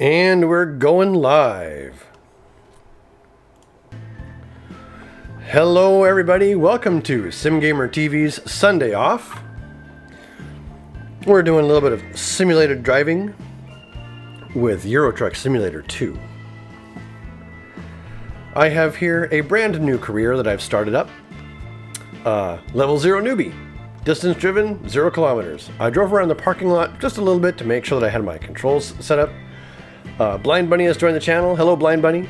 And we're going live. Hello everybody, welcome to SimGamerTV's Sunday Off. We're doing a little bit of simulated driving with Euro Truck Simulator 2. I have here a brand new career that I've started up. Level 0 newbie. Distance driven, 0 kilometers. I drove around the parking lot just a little bit to make sure that I had my controls set up. Blind Bunny has joined the channel. Hello, Blind Bunny.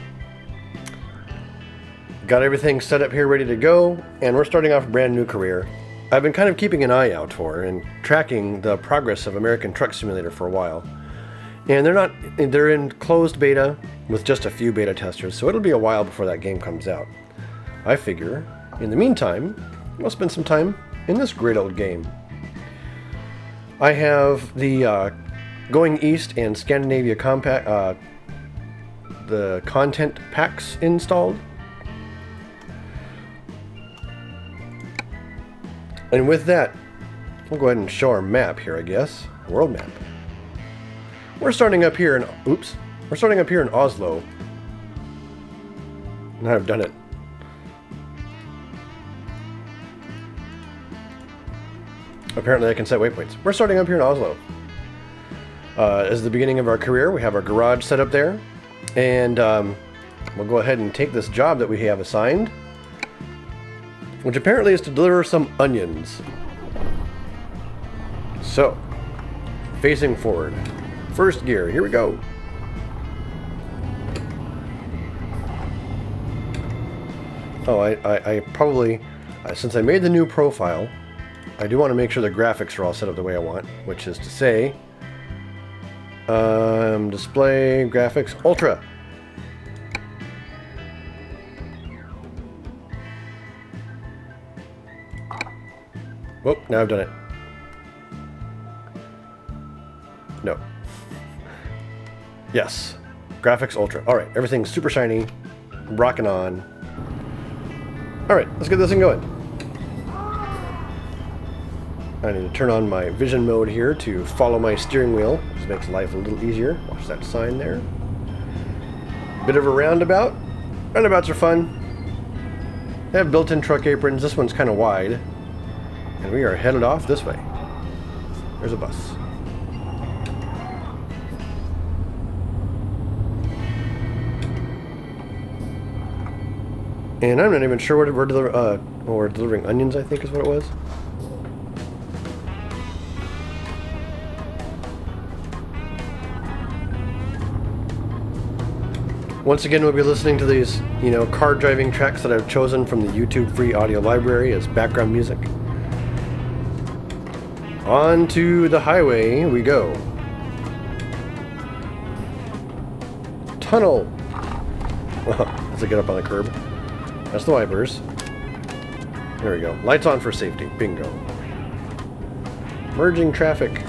Got everything set up here, ready to go, and we're starting off a brand new career. I've been kind of keeping an eye out for and tracking the progress of American Truck Simulator for a while. And they're in closed beta with just a few beta testers, so it'll be a while before that game comes out. I figure, in the meantime, we'll spend some time in this great old game. I have the Going East and Scandinavia the content packs installed. And with that, we'll go ahead and show our map here, I guess. World map. We're starting up here in Oslo. Now I've done it. Apparently I can set waypoints. We're starting up here in Oslo. As the beginning of our career, we have our garage set up there. And we'll go ahead and take this job that we have assigned, which apparently is to deliver some onions. So, facing forward. First gear, here we go. Oh, I probably, since I made the new profile, I do want to make sure the graphics are all set up the way I want, which is to say, display graphics ultra. Whoop, now I've done it. No. Yes. Graphics ultra. Alright, everything's super shiny. Rocking on. Alright, let's get this thing going. I need to turn on my vision mode here to follow my steering wheel, which makes life a little easier. Watch that sign there. Bit of a roundabout. Roundabouts are fun. They have built-in truck aprons. This one's kind of wide. And we are headed off this way. There's a bus. And I'm not even sure what we're delivering onions, I think is what it was. Once again, we'll be listening to these, car driving tracks that I've chosen from the YouTube free audio library as background music. On to the highway we go. Tunnel. As I get up on the curb. That's the wipers. There we go. Lights on for safety. Bingo. Merging traffic.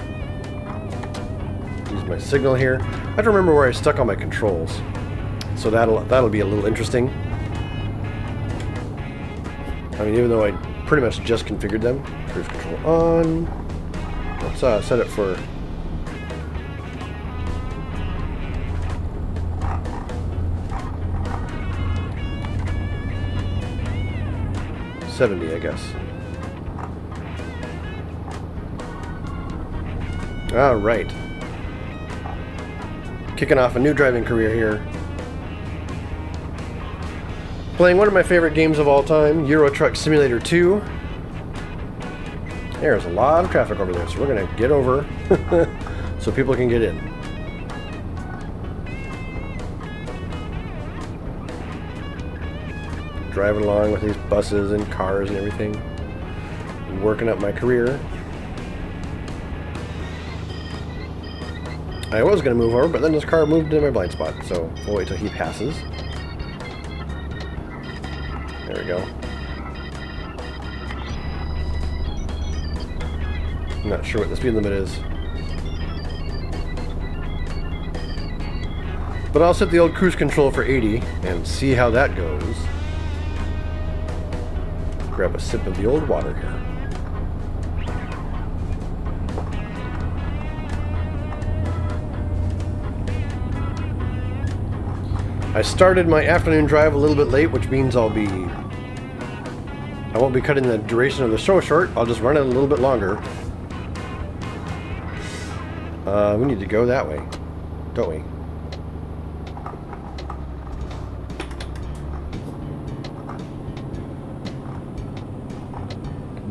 Use my signal here. I have to remember where I stuck all my controls. So that'll be a little interesting. I mean, even though I pretty much just configured them. Cruise control on. Let's set it for 70, I guess. All right. Kicking off a new driving career here. Playing one of my favorite games of all time, Euro Truck Simulator 2. There's a lot of traffic over there, so we're going to get over so people can get in. Driving along with these buses and cars and everything. Working up my career. I was going to move over, but then this car moved into my blind spot, so we'll wait till he passes. There we go. I'm not sure what the speed limit is. But I'll set the old cruise control for 80 and see how that goes. Grab a sip of the old water here. I started my afternoon drive a little bit late, which means I won't be cutting the duration of the show short. I'll just run it a little bit longer. We need to go that way, don't we?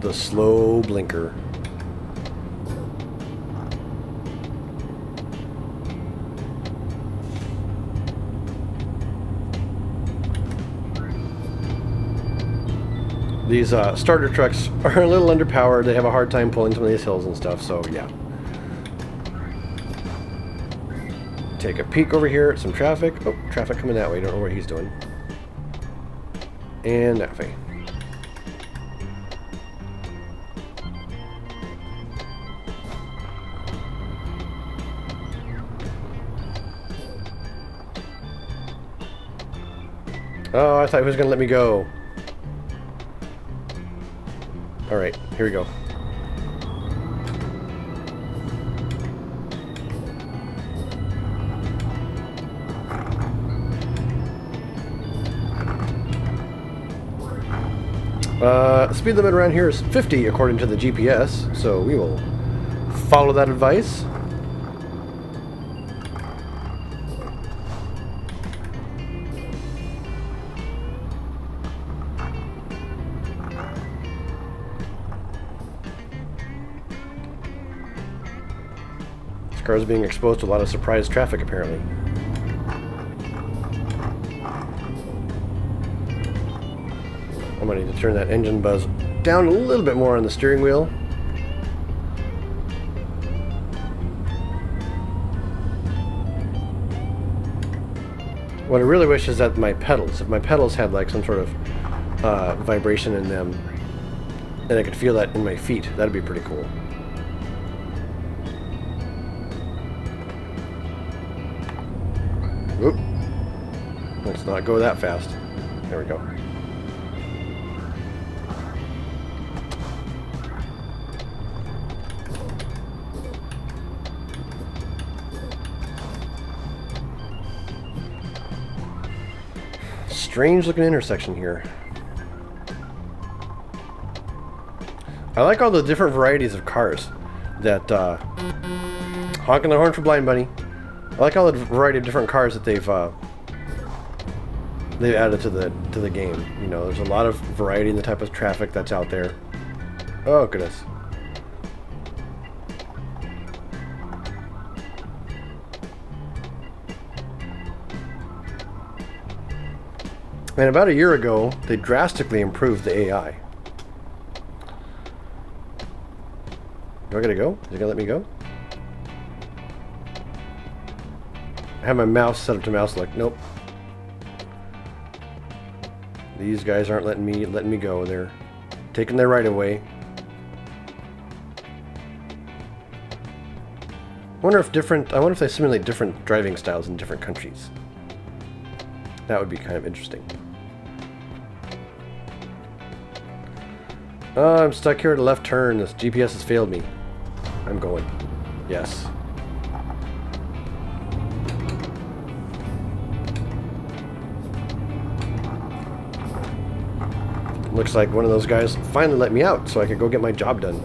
The slow blinker. These starter trucks are a little underpowered. They have a hard time pulling some of these hills and stuff, so yeah. Take a peek over here at some traffic. Oh, traffic coming that way. Don't know what he's doing. And that way. Oh, I thought he was going to let me go. Alright, here we go. Speed limit around here is 50 according to the GPS, so we will follow that advice. This car is being exposed to a lot of surprise traffic apparently. I'm going to need to turn that engine buzz down a little bit more on the steering wheel. What I really wish is that my pedals, if my pedals had like some sort of vibration in them, and I could feel that in my feet, that'd be pretty cool. Oop. Let's not go that fast. There we go. Strange looking intersection here. I like all the different varieties of cars that honking the horn for Blind Bunny. I like all the variety of different cars that they've added to the game. You know, there's a lot of variety in the type of traffic that's out there. Oh goodness. And about a year ago, they drastically improved the AI. Do I gotta go? Is it gonna let me go? I have my mouse set up to mouse select. Nope. These guys aren't letting me go. They're taking their right of way. I wonder if they simulate different driving styles in different countries. That would be kind of interesting. Oh, I'm stuck here at a left turn. This GPS has failed me. I'm going. Yes. Looks like one of those guys finally let me out so I could go get my job done.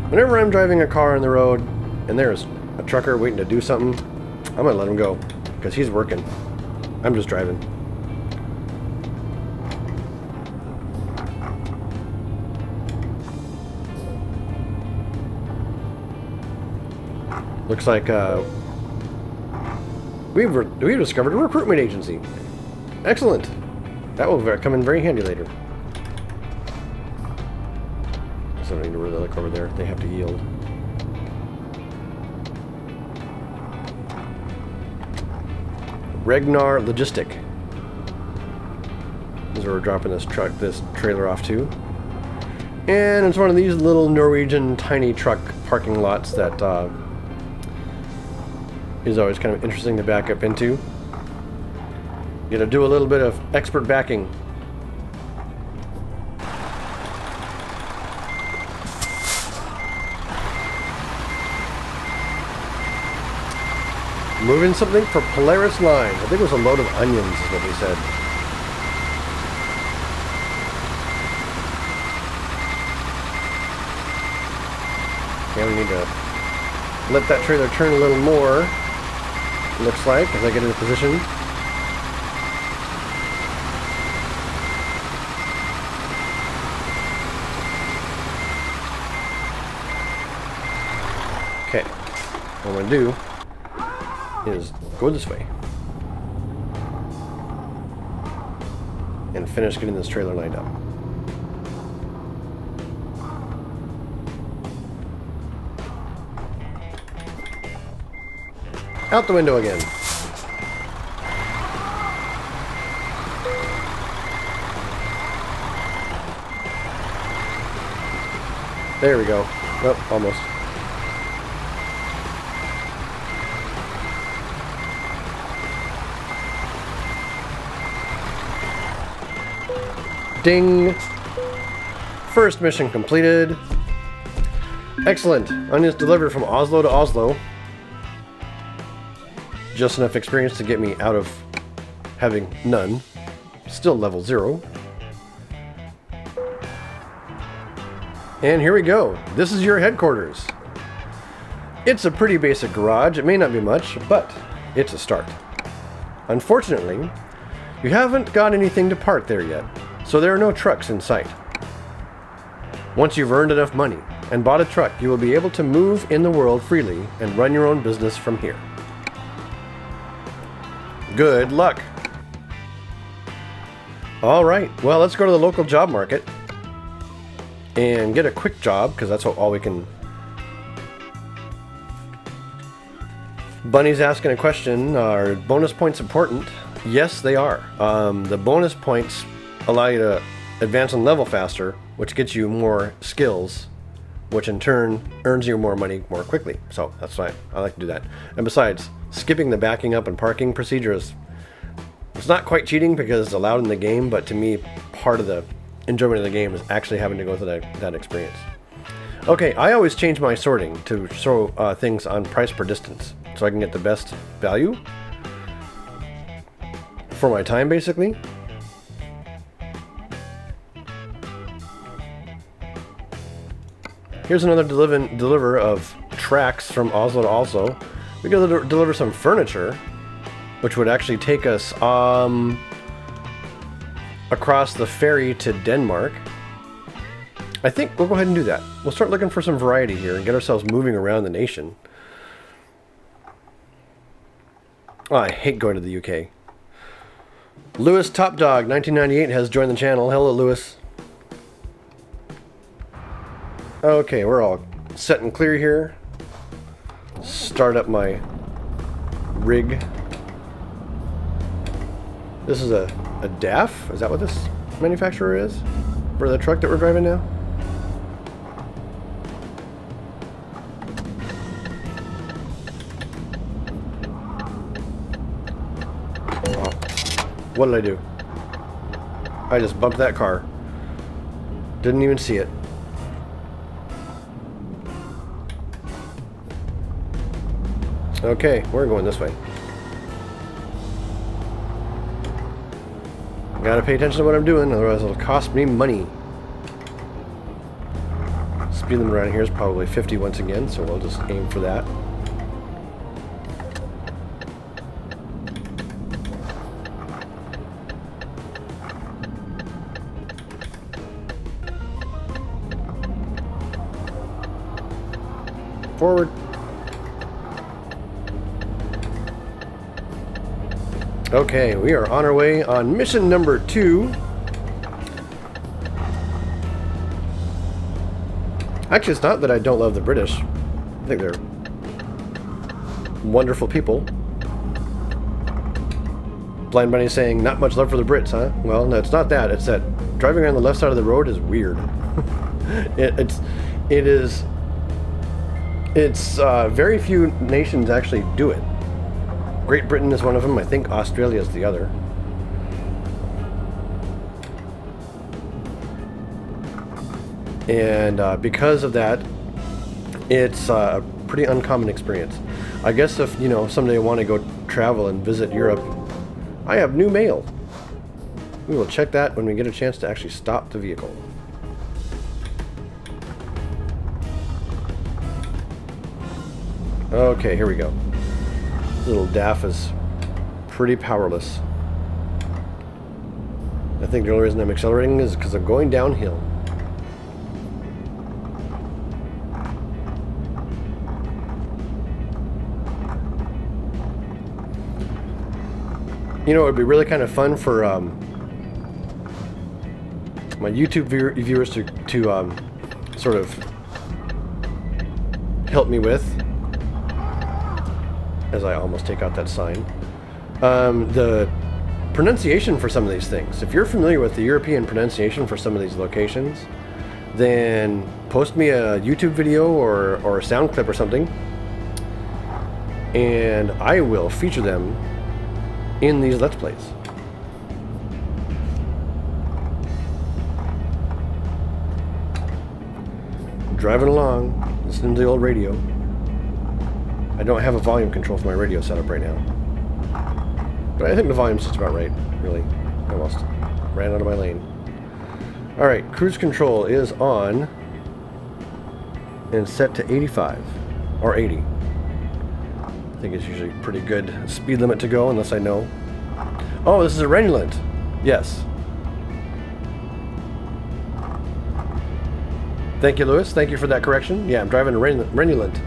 Whenever I'm driving a car on the road and there's a trucker waiting to do something, I'm gonna let him go because he's working. I'm just driving. Looks like we've discovered a recruitment agency. Excellent. That will come in very handy later. So I don't need to really look over there. They have to yield. Regnar Logistic. This is where we're dropping this trailer off to. And it's one of these little Norwegian tiny truck parking lots that is always kind of interesting to back up into. You gotta do a little bit of expert backing. Moving something for Polaris Lines. I think it was a load of onions is what they said. Okay, we need to let that trailer turn a little more. Looks like, as I get into position. Okay, what I'm going to do is go this way and finish getting this trailer lined up. Out the window again. There we go. Oh, almost. Ding! First mission completed. Excellent. Onions delivered from Oslo to Oslo. Just enough experience to get me out of having none. Still level 0. And here we go. This is your headquarters. It's a pretty basic garage. It may not be much, but it's a start. Unfortunately, you haven't got anything to park there yet, so there are no trucks in sight. Once you've earned enough money and bought a truck, you will be able to move in the world freely and run your own business from here. Good luck! Alright, well, let's go to the local job market and get a quick job, because that's all we can... Bunny's asking a question. Are bonus points important? Yes, they are. The bonus points allow you to advance on level faster, which gets you more skills, which in turn earns you more money more quickly. So that's why I like to do that. And besides, skipping the backing up and parking procedure is... It's not quite cheating because it's allowed in the game, but to me, part of the enjoyment of the game is actually having to go through that experience. Okay, I always change my sorting to show things on price per distance, so I can get the best value for my time, basically. Here's another deliver of tracks from Oslo to Oslo. We can deliver some furniture, which would actually take us across the ferry to Denmark. I think we'll go ahead and do that. We'll start looking for some variety here and get ourselves moving around the nation. Oh, I hate going to the UK. Lewis Top Dog 1998 has joined the channel. Hello, Lewis. Okay, we're all set and clear here. Start up my rig. This is a DAF? Is that what this manufacturer is? For the truck that we're driving now? Oh. What did I do? I just bumped that car. Didn't even see it. Okay, we're going this way. Gotta pay attention to what I'm doing, otherwise it'll cost me money. Speed limit around here is probably 50 once again, so we'll just aim for that. Forward. Okay, we are on our way on mission number 2. Actually, it's not that I don't love the British. I think they're wonderful people. Blind Bunny saying, not much love for the Brits, huh? Well, no, it's not that. It's that driving around the left side of the road is weird. It's very few nations actually do it. Great Britain is one of them. I think Australia is the other. And because of that, it's a pretty uncommon experience. I guess if, you know, someday I want to go travel and visit Europe, I have new mail. We will check that when we get a chance to actually stop the vehicle. Okay, here we go. Little DAF is pretty powerless. I think the only reason I'm accelerating is because I'm going downhill. You know, it would be really kind of fun for my YouTube viewers to sort of help me with, as I almost take out that sign, the pronunciation for some of these things. If you're familiar with the European pronunciation for some of these locations, then post me a YouTube video or a sound clip or something, and I will feature them in these Let's Plays. Driving along, listening to the old radio. I don't have a volume control for my radio setup right now, but I think the volume's just about right, really. Almost ran out of my lane. Alright, cruise control is on and set to 85 or 80. I think it's usually pretty good speed limit to go, unless I know. Oh, this is a Renulant. Yes. Thank you, Lewis. Thank you for that correction. Yeah, I'm driving a Renulant.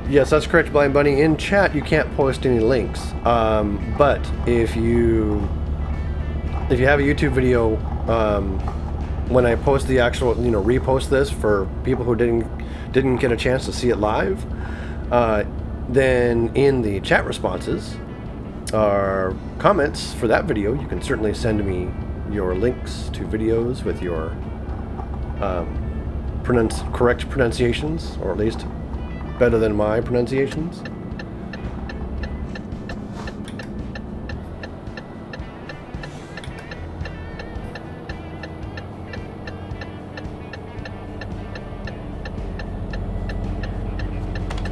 Yes, that's correct, Blind Bunny. In chat, you can't post any links. But if you have a YouTube video, when I post the actual, you know, repost this for people who didn't get a chance to see it live, then in the chat responses or comments for that video, you can certainly send me your links to videos with your correct pronunciations, or at least better than my pronunciations.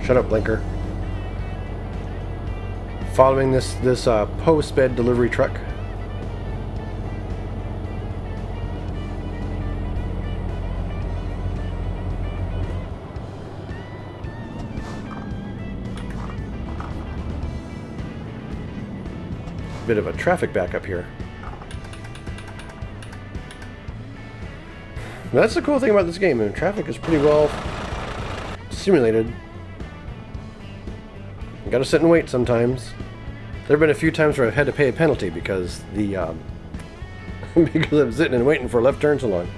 Shut up, blinker. Following this post-bed delivery truck. Bit of a traffic backup here. That's the cool thing about this game. I mean, traffic is pretty well simulated. You gotta sit and wait sometimes. There have been a few times where I've had to pay a penalty because the because I'm sitting and waiting for a left turn so long.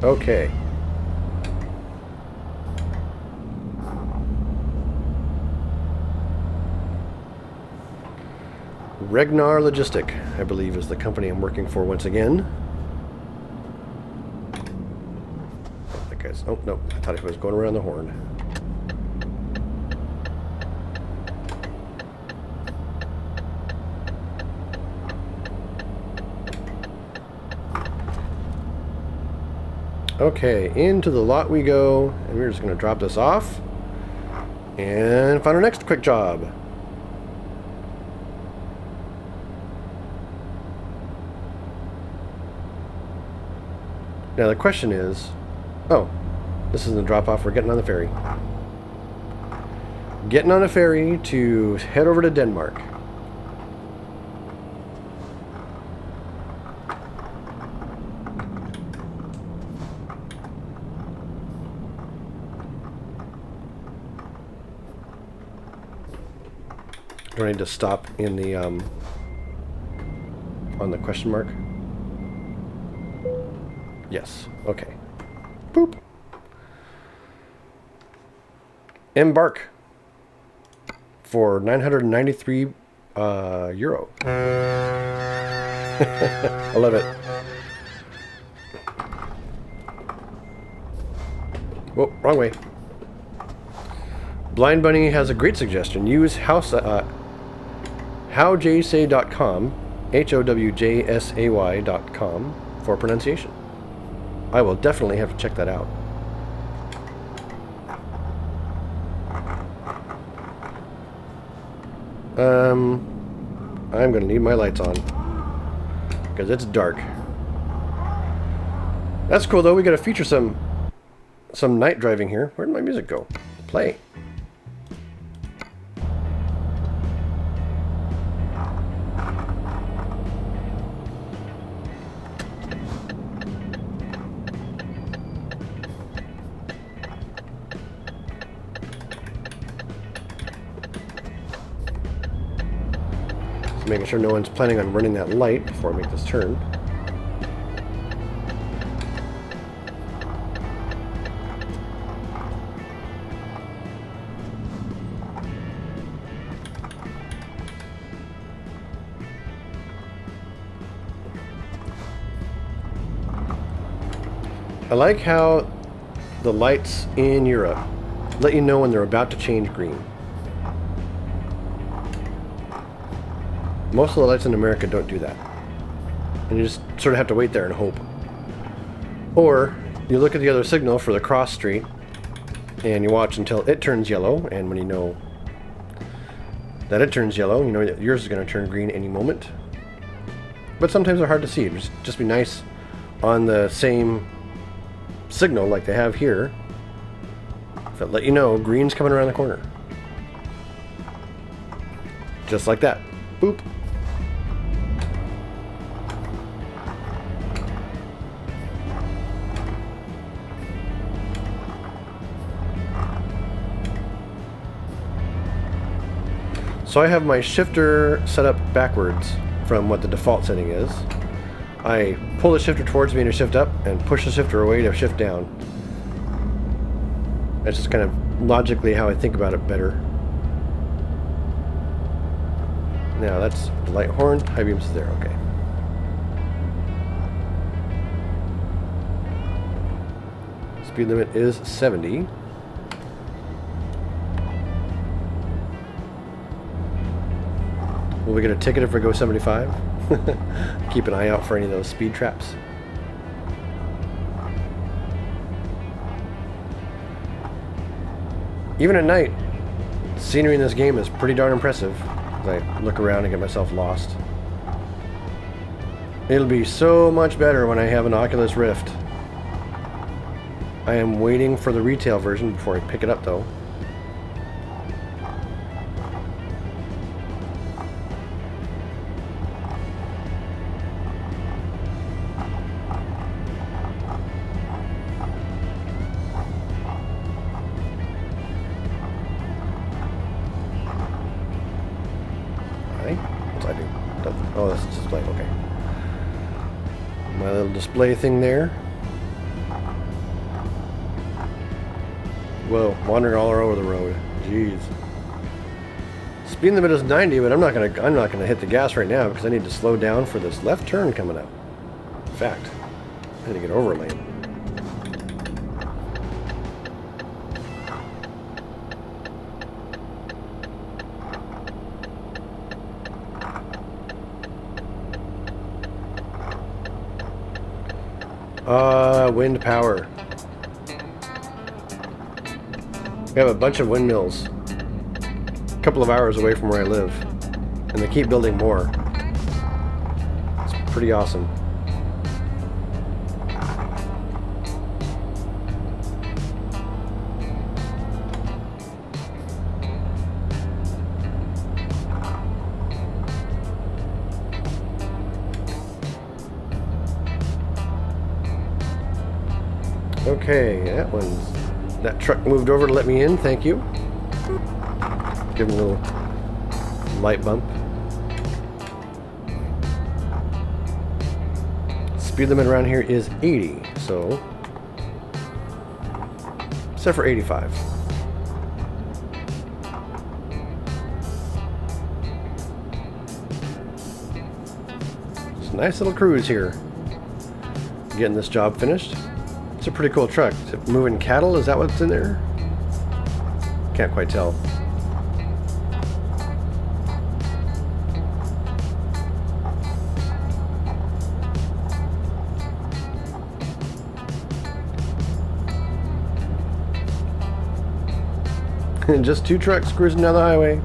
Okay. Regnar Logistic, I believe, is the company I'm working for once again. That guy's... Oh, no. I thought he was going around the horn. Okay, into the lot we go, and we're just going to drop this off and find our next quick job. Now the question is, oh, this is the drop off. We're getting on the ferry. Getting on a ferry to head over to Denmark. Do I need to stop in the on the question mark? Yes. Okay. Boop. for 993 euro. I love it. Whoa, wrong way. Blind Bunny has a great suggestion. Use howjsay.com, HOWJSAY.com for pronunciation. I will definitely have to check that out. I'm gonna need my lights on because it's dark. That's cool though. We gotta feature some night driving here. Where'd my music go? Play. Making sure no one's planning on running that light before I make this turn. I like how the lights in Europe let you know when they're about to change green. Most of the lights in America don't do that. And you just sort of have to wait there and hope. Or you look at the other signal for the cross street and you watch until it turns yellow, and when you know that it turns yellow, you know that yours is going to turn green any moment. But sometimes they're hard to see. It'd just be nice on the same signal like they have here if it let you know green's coming around the corner. Just like that. Boop. So I have my shifter set up backwards from what the default setting is. I pull the shifter towards me to shift up and push the shifter away to shift down. That's just kind of logically how I think about it better. Now that's the light horn, high beams is there, okay. Speed limit is 70. Will we get a ticket if we go 75? Keep an eye out for any of those speed traps. Even at night, the scenery in this game is pretty darn impressive as I look around and get myself lost. It'll be so much better when I have an Oculus Rift. I am waiting for the retail version before I pick it up though. What's I do? Oh, that's display. Okay. My little display thing there. Whoa, wandering all over the road. Jeez. Speed limit is 90, but I'm not gonna hit the gas right now because I need to slow down for this left turn coming up. In fact, I need to get over a lane. Wind power. We have a bunch of windmills a couple of hours away from where I live, and they keep building more. It's pretty awesome. Okay, that truck moved over to let me in, thank you. Give him a little light bump. Speed limit around here is 80, so except for 85. Nice little cruise here. Getting this job finished. It's a pretty cool truck. Is it moving cattle? Is that what's in there? Can't quite tell. And just two trucks cruising down the highway.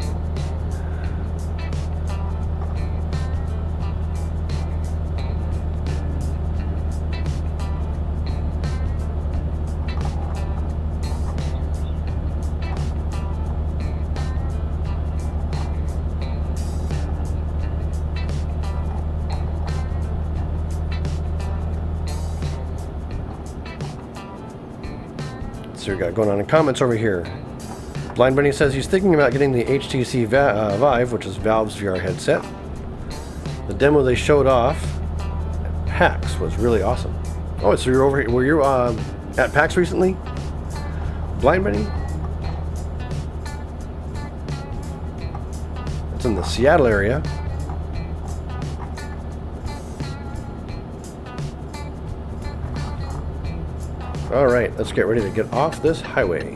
So we got going on in comments over here. Blind Bunny says he's thinking about getting the HTC Vive, which is Valve's VR headset. The demo they showed off at PAX was really awesome. Oh, so you're over here? Were you at PAX recently? Blind Bunny? It's in the Seattle area. Alright, let's get ready to get off this highway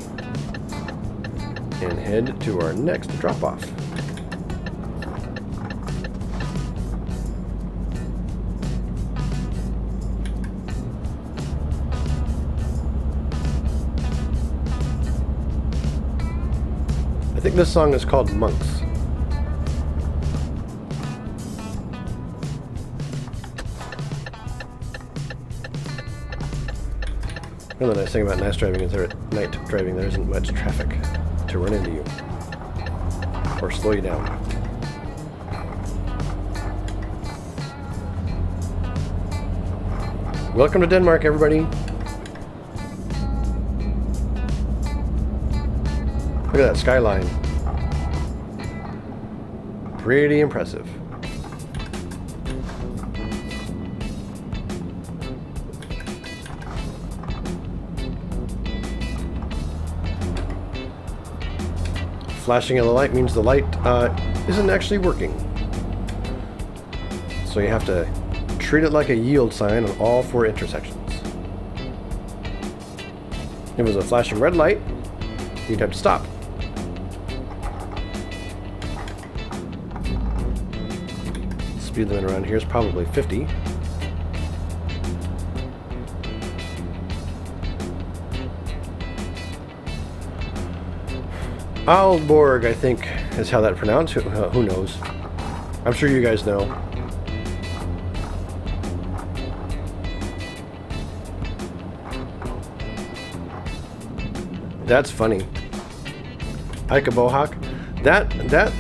and head to our next drop-off. I think this song is called Monks. Another nice thing about night driving is there isn't much traffic to run into you or slow you down. Welcome to Denmark, everybody. Look at that skyline. Pretty impressive. Flashing yellow light means the light isn't actually working. So you have to treat it like a yield sign on all 4 intersections. If it was a flashing red light, you'd have to stop. Speed limit around here is probably 50. Aalborg, I think, is how that's pronounced. Who knows? I'm sure you guys know. That's funny. Ika Bohawk. That.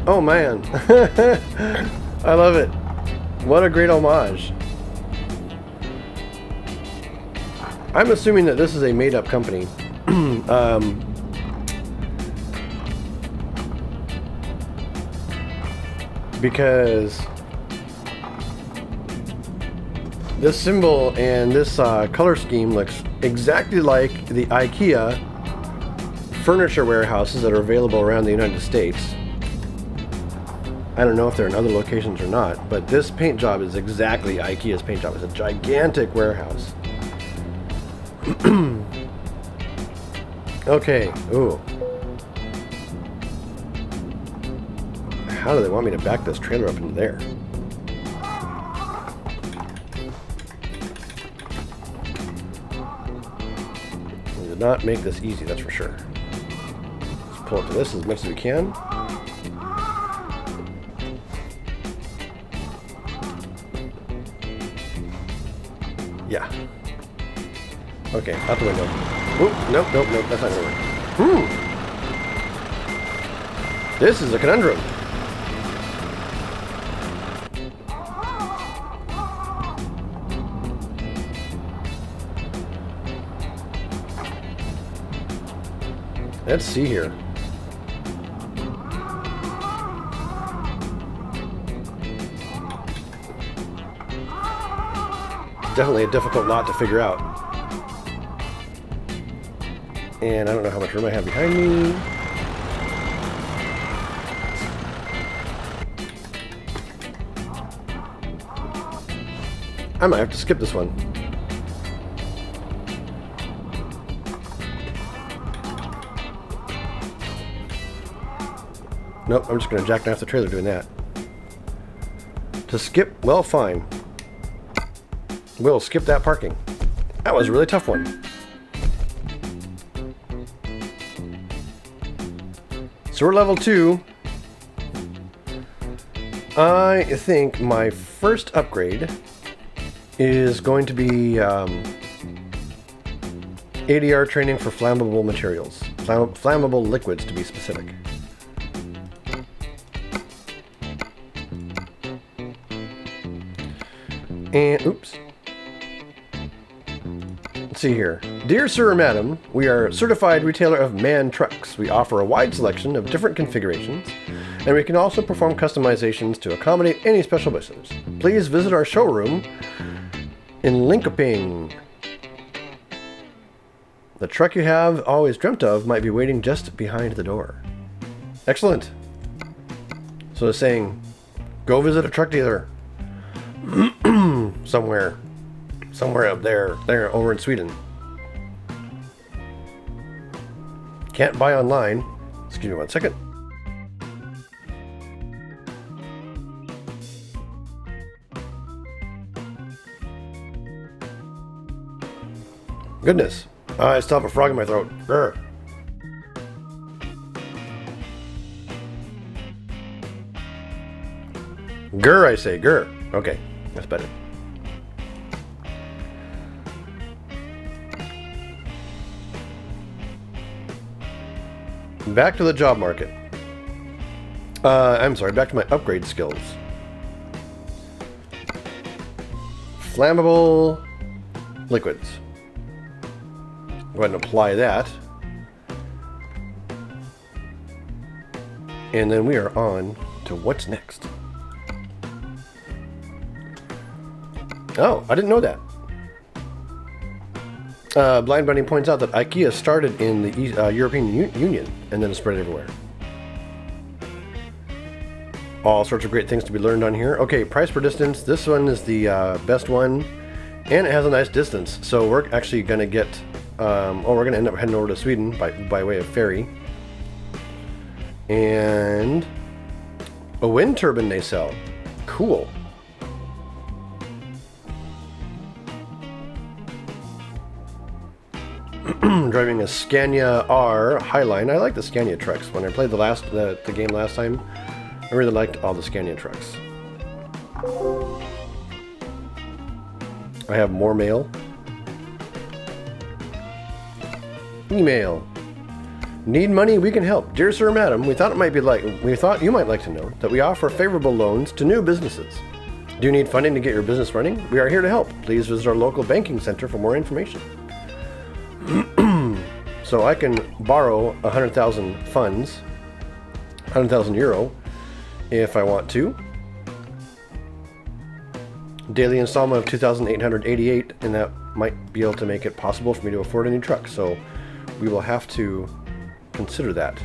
Oh man. I love it. What a great homage. I'm assuming that this is a made-up company. Because this symbol and this color scheme looks exactly like the IKEA furniture warehouses that are available around the United States. I don't know if they're in other locations or not, but this paint job is exactly IKEA's paint job. It's a gigantic warehouse. Okay, ooh. How do they want me to back this trailer up into there? We did not make this easy, that's for sure. Let's pull up to this as much as we can. Yeah. Okay, out the window. Oop, nope, that's not gonna work. This is a conundrum. Let's see here. Definitely a difficult lot to figure out. And I don't know how much room I have behind me. I might have to skip this one. Nope, I'm just going to jackknife the trailer doing that. To skip, well, fine. We'll skip that parking. That was a really tough one. So we're level 2. I think my first upgrade is going to be ADR training for flammable materials. Flammable liquids, to be specific. And, oops. Let's see here. Dear Sir or Madam, we are a certified retailer of MAN trucks. We offer a wide selection of different configurations, and we can also perform customizations to accommodate any special wishes. Please visit our showroom in Linkoping. The truck you have always dreamt of might be waiting just behind the door. Excellent. So it's saying, go visit a truck dealer. Somewhere up there over in Sweden. Can't buy online. Excuse me one second. Goodness, I still have a frog in my throat. Grr. Grr, I say, grr. Okay, that's better. Back to the job market. I'm sorry, back to my upgrade skills. Flammable liquids. Go ahead and apply that. And then we are on to what's next. Oh, I didn't know that. Blind Bunny points out that IKEA started in the European Union and then spread everywhere. All sorts of great things to be learned on here. Okay, price per distance. This one is the best one, and it has a nice distance. So we're actually going to get... we're going to end up heading over to Sweden by way of ferry. And a wind turbine they sell. Cool. Driving a Scania R Highline. I like the Scania trucks. When I played the game last time, I really liked all the Scania trucks. I have more mail. Email. Need money? We can help. Dear Sir or Madam, we thought you might like to know that we offer favorable loans to new businesses. Do you need funding to get your business running? We are here to help. Please visit our local banking center for more information. So I can borrow 100,000 funds, 100,000 euro, if I want to. Daily installment of 2,888, and that might be able to make it possible for me to afford a new truck. So we will have to consider that.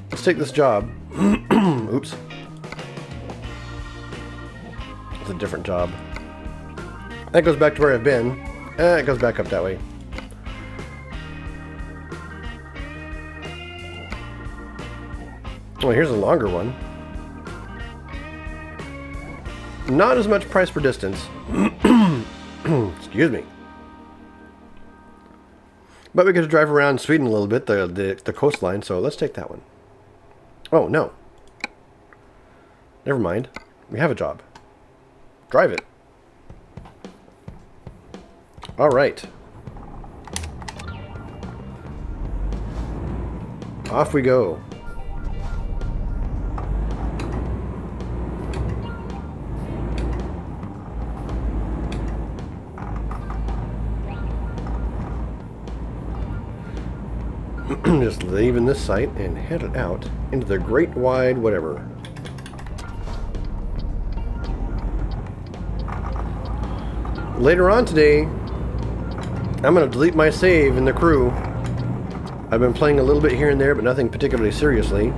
Let's take this job. Oops. It's a different job. That goes back to where I've been. It goes back up that way. Oh, here's a longer one. Not as much price per distance. Excuse me. But we get to drive around Sweden a little bit, the coastline, so let's take that one. Oh, no. Never mind. We have a job. Drive it. All right. Off we go. Just leaving this site and headed out into the great wide whatever. Later on today, I'm going to delete my save in the crew. I've been playing a little bit here and there, but nothing particularly seriously.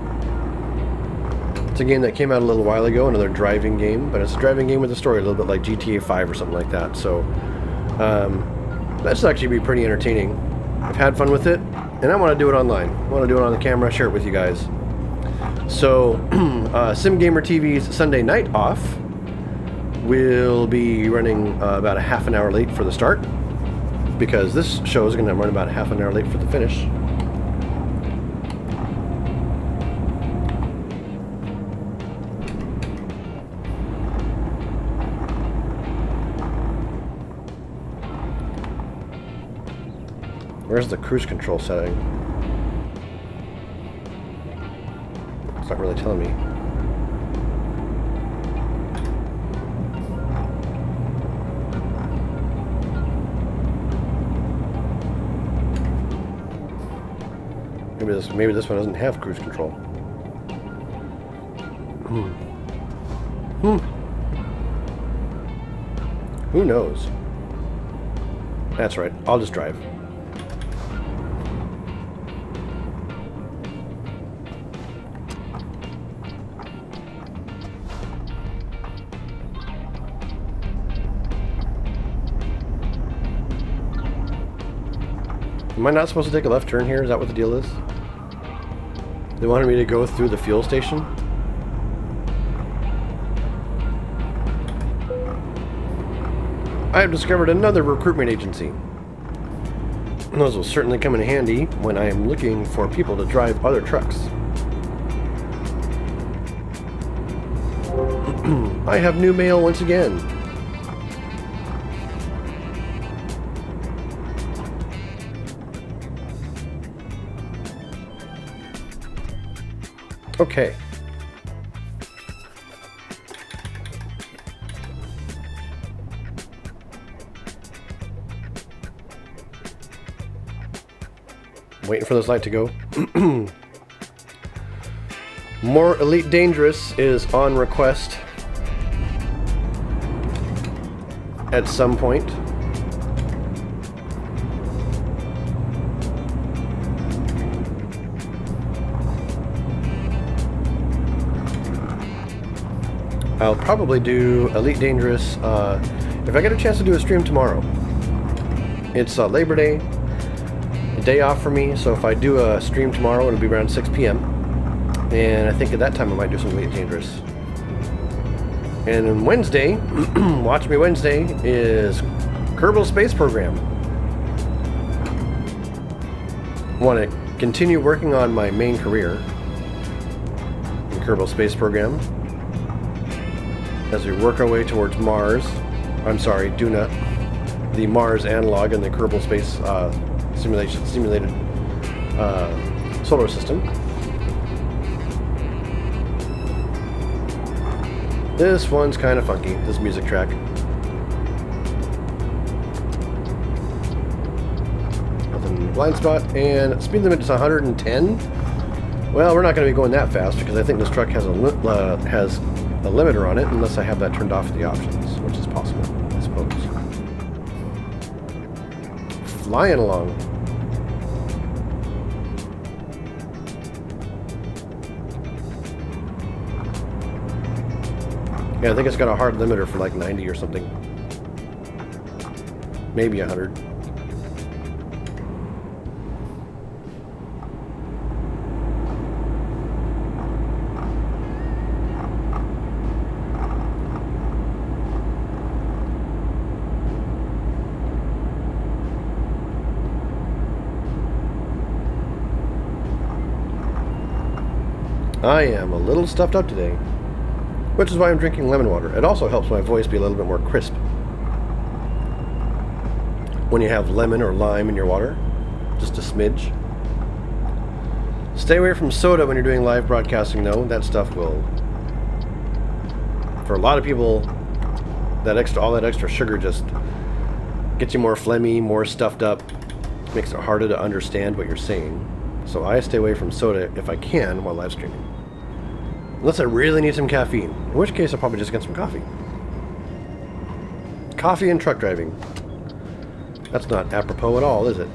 a game that came out a little while ago, another driving game, but it's a driving game with a story, a little bit like GTA 5 or something like that. So that should actually be pretty entertaining. I've had fun with it, and I want to do it online. I want to do it on the camera, share it with you guys. So SimGamerTV's Sunday Night Off will be running about a half an hour late for the start, because this show is going to run about a half an hour late for the finish. Where's the cruise control setting? It's not really telling me. Maybe this one doesn't have cruise control. Who knows? That's right. I'll just drive. Am I not supposed to take a left turn here? Is that what the deal is? They wanted me to go through the fuel station? I have discovered another recruitment agency. Those will certainly come in handy when I am looking for people to drive other trucks. I have new mail once again. Okay. Waiting for this light to go. More Elite Dangerous is on request at some point. I'll probably do Elite Dangerous if I get a chance to do a stream tomorrow. It's Labor Day, a day off for me, so if I do a stream tomorrow, it'll be around 6 p.m. And I think at that time I might do some Elite Dangerous. And on Wednesday, Watch Me Wednesday, is Kerbal Space Program. Want to continue working on my main career in Kerbal Space Program as we work our way towards Mars. I'm sorry, Duna, the Mars analog in the Kerbal Space simulated solar system. This one's kind of funky, this music track. Nothing blind spot, and speed limit is 110. Well, we're not going to be going that fast because I think this truck has a limiter on it, unless I have that turned off at the options, which is possible, I suppose. Flying along. Yeah, I think it's got a hard limiter for like 90 or something. Maybe 100. I am a little stuffed up today, which is why I'm drinking lemon water. It also helps my voice be a little bit more crisp when you have lemon or lime in your water, just a smidge. Stay away from soda when you're doing live broadcasting, though. That stuff will, for a lot of people, all that extra sugar just gets you more phlegmy, more stuffed up, makes it harder to understand what you're saying. So I stay away from soda if I can while live streaming. Unless I really need some caffeine, in which case I'll probably just get some coffee. Coffee and truck driving. That's not apropos at all, is it?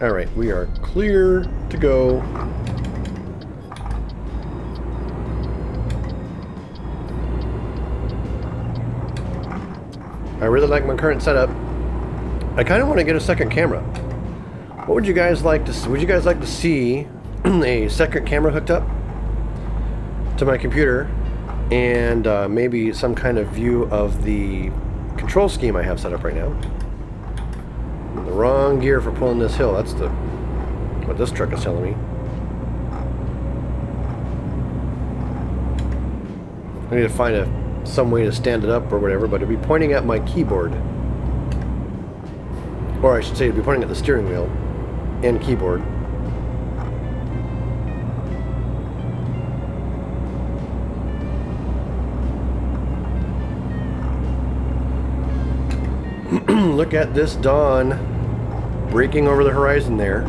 Alright, we are clear to go. I really like my current setup. I kind of want to get a second camera. What would you guys like to see? Would you guys like to see a second camera hooked up to my computer and maybe some kind of view of the control scheme I have set up right now? I'm in the wrong gear for pulling this hill. That's what this truck is telling me. I need to find some way to stand it up or whatever, but it'd be pointing at my keyboard. Or I should say it'd be pointing at the steering wheel and keyboard. Look at this dawn breaking over the horizon there.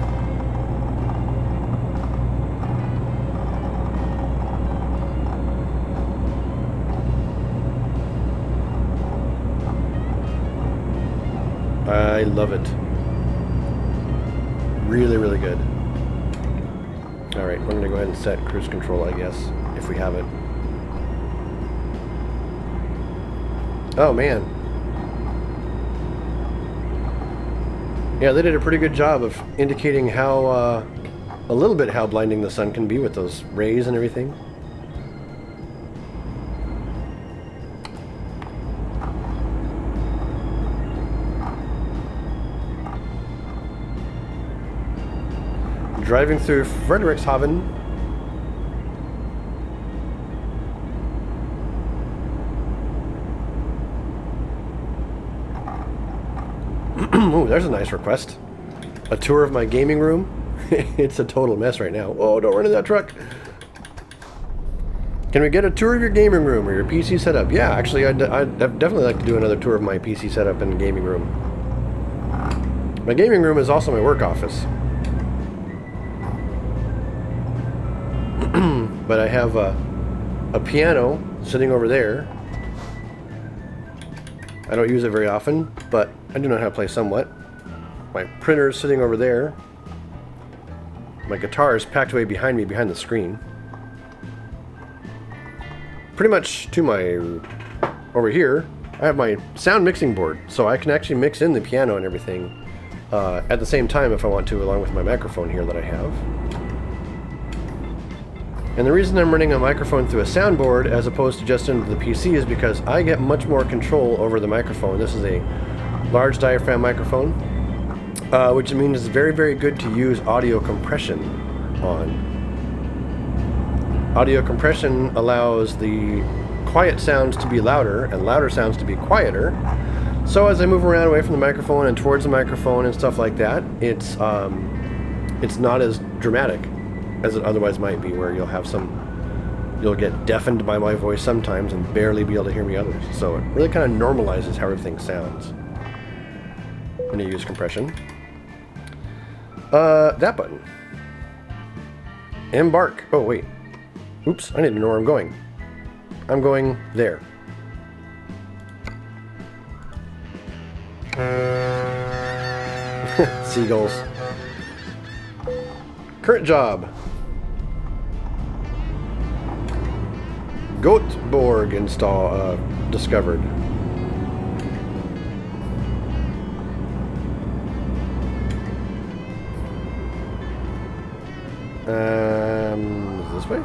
I love it. Really, really good. Alright, we're going to go ahead and set cruise control, I guess, if we have it. Oh, man. Yeah, they did a pretty good job of indicating how, a little bit how blinding the sun can be with those rays and everything. Driving through Frederikshavn. Ooh, there's a nice request. A tour of my gaming room. It's a total mess right now. Oh, don't run into that truck. Can we get a tour of your gaming room or your PC setup? Yeah, actually, I'd definitely like to do another tour of my PC setup and gaming room. My gaming room is also my work office. But I have a piano sitting over there. I don't use it very often, but I do know how to play somewhat. My printer is sitting over there. My guitar is packed away behind me, behind the screen. Pretty much to my... over here, I have my sound mixing board, so I can actually mix in the piano and everything at the same time if I want to, along with my microphone here that I have. And the reason I'm running a microphone through a soundboard as opposed to just into the PC is because I get much more control over the microphone. This is a large diaphragm microphone, which means it's very, very good to use audio compression on. Audio compression allows the quiet sounds to be louder and louder sounds to be quieter. So as I move around away from the microphone and towards the microphone and stuff like that, it's not as dramatic as it otherwise might be, where you'll get deafened by my voice sometimes and barely be able to hear me others. So it really kind of normalizes how everything sounds when you use compression. That button. Embark. Oh, wait. Oops, I need to know where I'm going. I'm going there. Seagulls. Current job. Göteborg discovered. Is this way?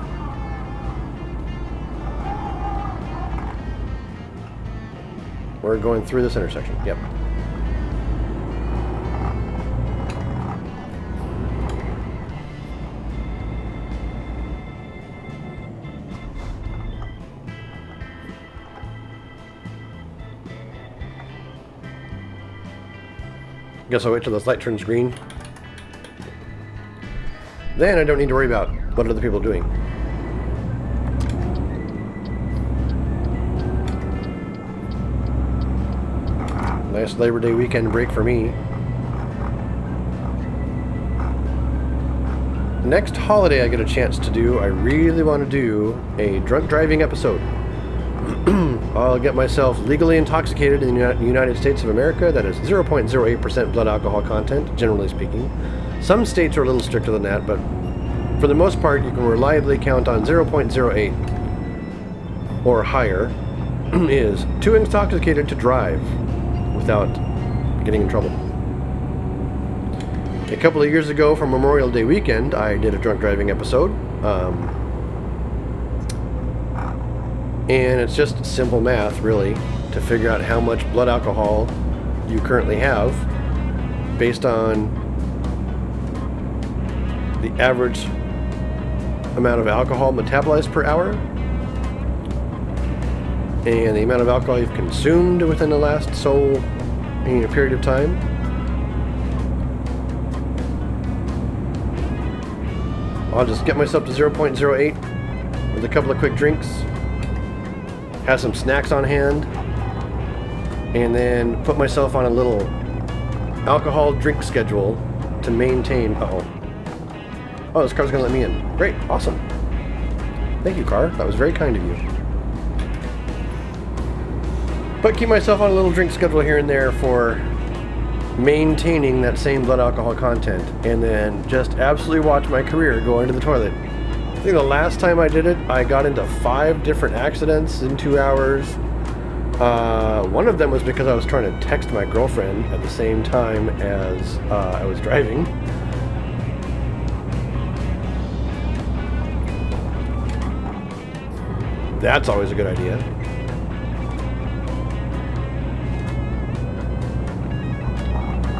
We're going through this intersection. Yep. Guess I'll wait till this light turns green. Then I don't need to worry about what other people are doing. Nice Labor Day weekend break for me. Next holiday I get a chance to do, I really want to do a drunk driving episode. I'll get myself legally intoxicated in the United States of America. That is 0.08% blood alcohol content, generally speaking. Some states are a little stricter than that, but for the most part, you can reliably count on 0.08 or higher is too intoxicated to drive without getting in trouble. A couple of years ago for Memorial Day weekend, I did a drunk driving episode. And it's just simple math, really, to figure out how much blood alcohol you currently have based on the average amount of alcohol metabolized per hour and the amount of alcohol you've consumed within the last period of time. I'll just get myself to 0.08 with a couple of quick drinks, have some snacks on hand, and then put myself on a little alcohol drink schedule to maintain. Oh, this car's gonna let me in. Great, awesome. Thank you, car. That was very kind of you. But keep myself on a little drink schedule here and there for maintaining that same blood alcohol content, and then just absolutely watch my career go into the toilet. I think the last time I did it, I got into 5 different accidents in 2 hours. One of them was because I was trying to text my girlfriend at the same time as I was driving. That's always a good idea.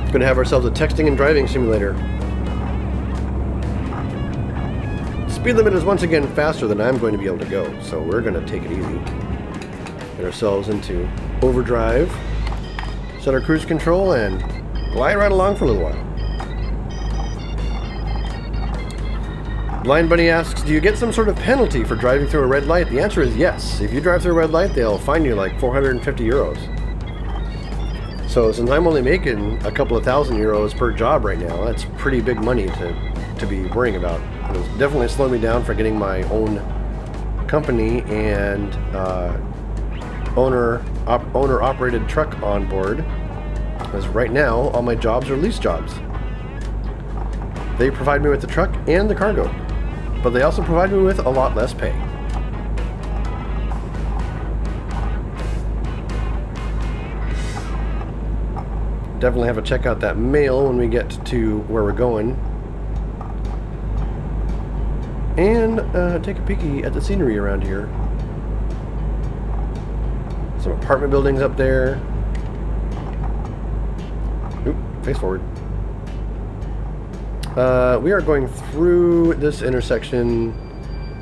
Going to have ourselves a texting and driving simulator. Speed limit is once again faster than I'm going to be able to go, so we're going to take it easy. Get ourselves into overdrive, set our cruise control, and glide right along for a little while. Blind Bunny asks, do you get some sort of penalty for driving through a red light? The answer is yes. If you drive through a red light, they'll fine you like 450 euros. So since I'm only making a couple of €1,000 per job right now, that's pretty big money to be worrying about. It'll definitely slow me down for getting my own company and owner-operated truck on board. Because right now, all my jobs are lease jobs. They provide me with the truck and the cargo, but they also provide me with a lot less pay. Definitely have to check out that mail when we get to where we're going. And take a peeky at the scenery around here. Some apartment buildings up there. Oop, face forward. We are going through this intersection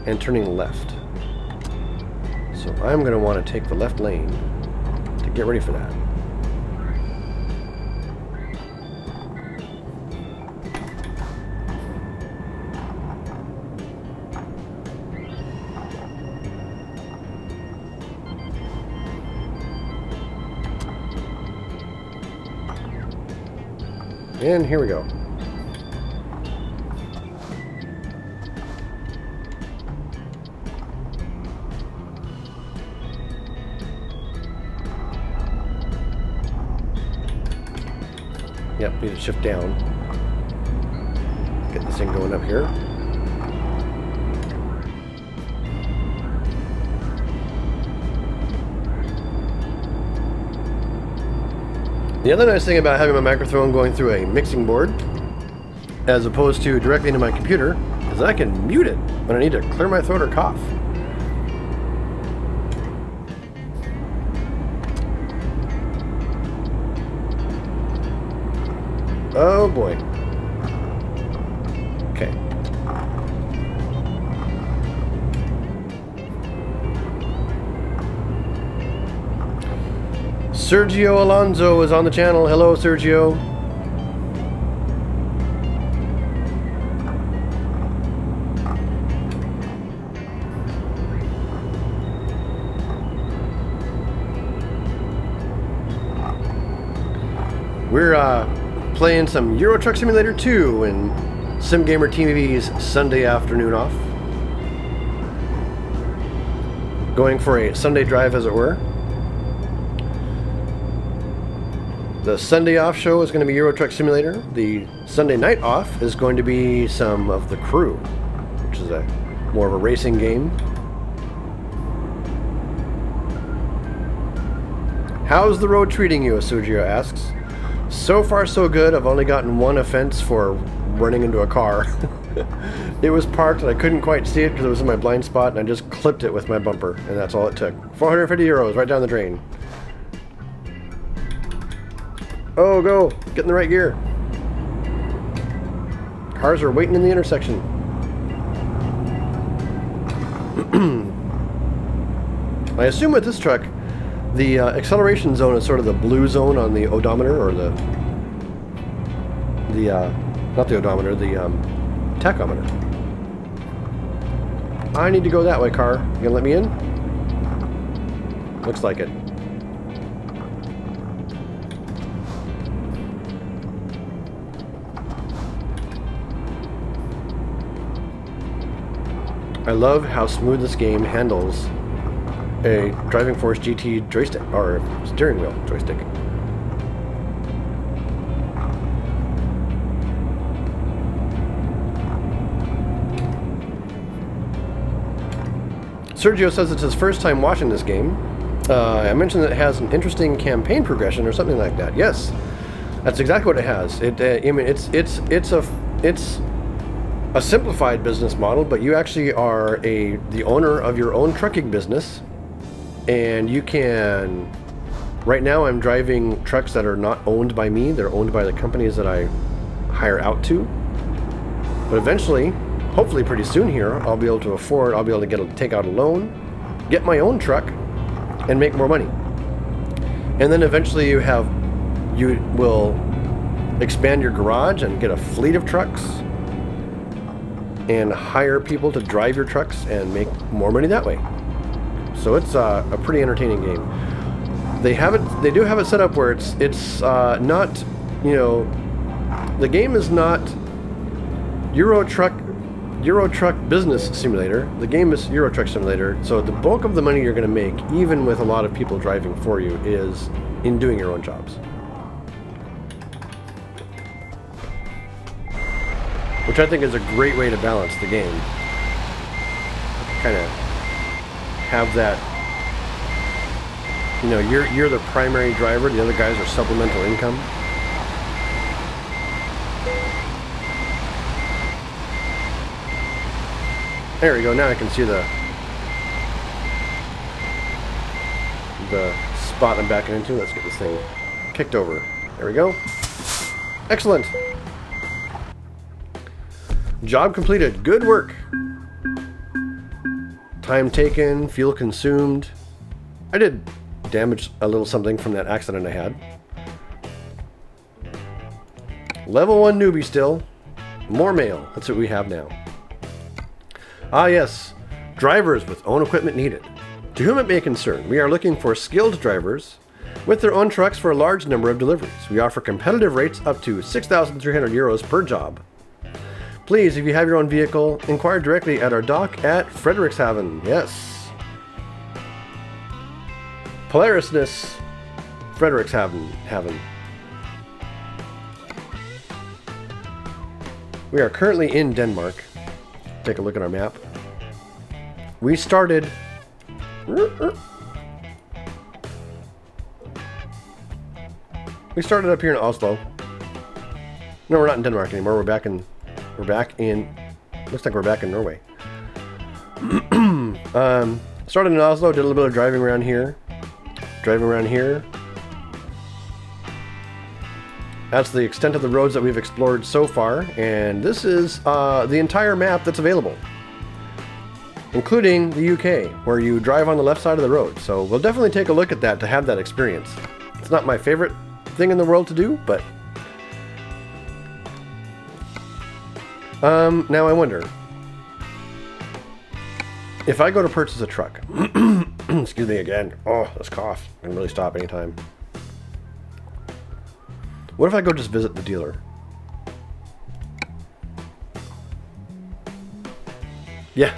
and turning left. So I'm going to want to take the left lane to get ready for that. And here we go. Yep, need to shift down. Get this thing going up here. The other nice thing about having my microphone going through a mixing board, as opposed to directly into my computer, is I can mute it when I need to clear my throat or cough. Oh boy. Okay. Sergio Alonso is on the channel. Hello, Sergio. We're playing some Euro Truck Simulator 2 in SimGamerTV's Sunday afternoon off. Going for a Sunday drive, as it were. The Sunday off show is going to be Euro Truck Simulator. The Sunday night off is going to be some of The Crew, which is more of a racing game. How's the road treating you, Sergio asks. So far so good. I've only gotten one offense for running into a car. It was parked and I couldn't quite see it because it was in my blind spot, and I just clipped it with my bumper, and that's all it took. 450 euros right down the drain. Oh, go! Get in the right gear. Cars are waiting in the intersection. I assume with this truck, the acceleration zone is sort of the blue zone on the odometer, or the not the odometer, the tachometer. I need to go that way, car. You gonna let me in? Looks like it. I love how smooth this game handles a Driving Force GT joystick, or steering wheel joystick. Sergio says it's his first time watching this game. I mentioned that it has an interesting campaign progression or something like that. Yes, that's exactly what it has. I mean, it's a simplified business model, but you actually are the owner of your own trucking business, and you can. Right now, I'm driving trucks that are not owned by me; they're owned by the companies that I hire out to. But eventually, hopefully, pretty soon here, I'll be able to take out a loan, get my own truck, and make more money. And then eventually, you will expand your garage and get a fleet of trucks, and hire people to drive your trucks and make more money that way. So it's a pretty entertaining game. They do have it set up where it's not, the game is not Euro Truck Business Simulator. The game is Euro Truck Simulator. So the bulk of the money you're going to make, even with a lot of people driving for you, is in doing your own jobs. Which I think is a great way to balance the game. Kind of have that, you're the primary driver, the other guys are supplemental income. There we go, now I can see the spot I'm backing into. Let's get this thing kicked over. There we go. Excellent. Job completed. Good work. Time taken, fuel consumed. I did damage a little something from that accident I had. Level 1 newbie still. More mail. That's what we have now. Ah yes, drivers with own equipment needed. To whom it may concern, we are looking for skilled drivers with their own trucks for a large number of deliveries. We offer competitive rates up to 6,300 euros per job. Please, if you have your own vehicle, inquire directly at our dock at Frederikshavn. Yes. Polarisness, Frederikshavn. We are currently in Denmark. Take a look at our map. We started... We started up here in Oslo. No, we're not in Denmark anymore. We're back in... Looks like we're back in Norway. Started in Oslo, did a little bit of driving around here. That's the extent of the roads that we've explored so far, and this is the entire map that's available, including the UK, where you drive on the left side of the road. So we'll definitely take a look at that to have that experience. It's not my favorite thing in the world to do, but now I wonder, if I go to purchase a truck, excuse me again, oh, this cough, I can really stop anytime. What if I go just visit the dealer? Yeah,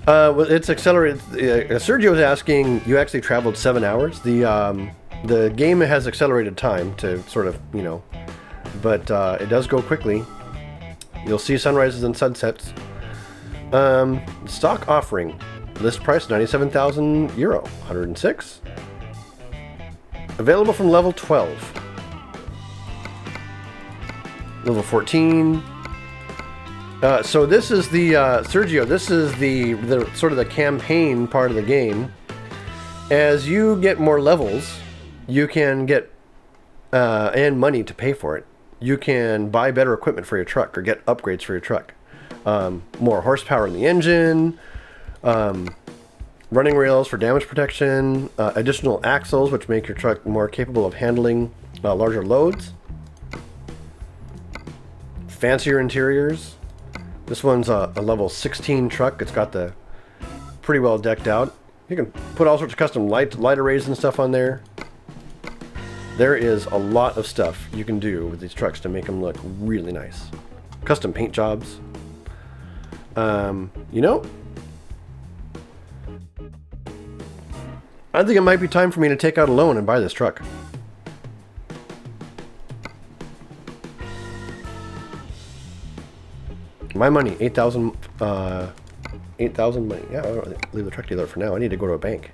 well, it's accelerated. Sergio was asking, you actually traveled 7 hours. The The game has accelerated time to sort of, you know, but it does go quickly. You'll see sunrises and sunsets. Stock offering. List price 97,000 euro. 106. Available from level 12. Level 14. So this is the Sergio. This is the sort of the campaign part of the game. As you get more levels, you can get and money to pay for it. You can buy better equipment for your truck or get upgrades for your truck. More horsepower in the engine. Running rails for damage protection, additional axles which make your truck more capable of handling larger loads, fancier interiors. This one's a level 16 truck. It's got the pretty well decked out. You can put all sorts of custom light arrays and stuff on there. There is a lot of stuff you can do with these trucks to make them look really nice. Custom paint jobs. You know, I think it might be time for me to take out a loan and buy this truck. My money, 8,000, 8,000 money. Yeah, I'll leave the truck dealer for now. I need to go to a bank.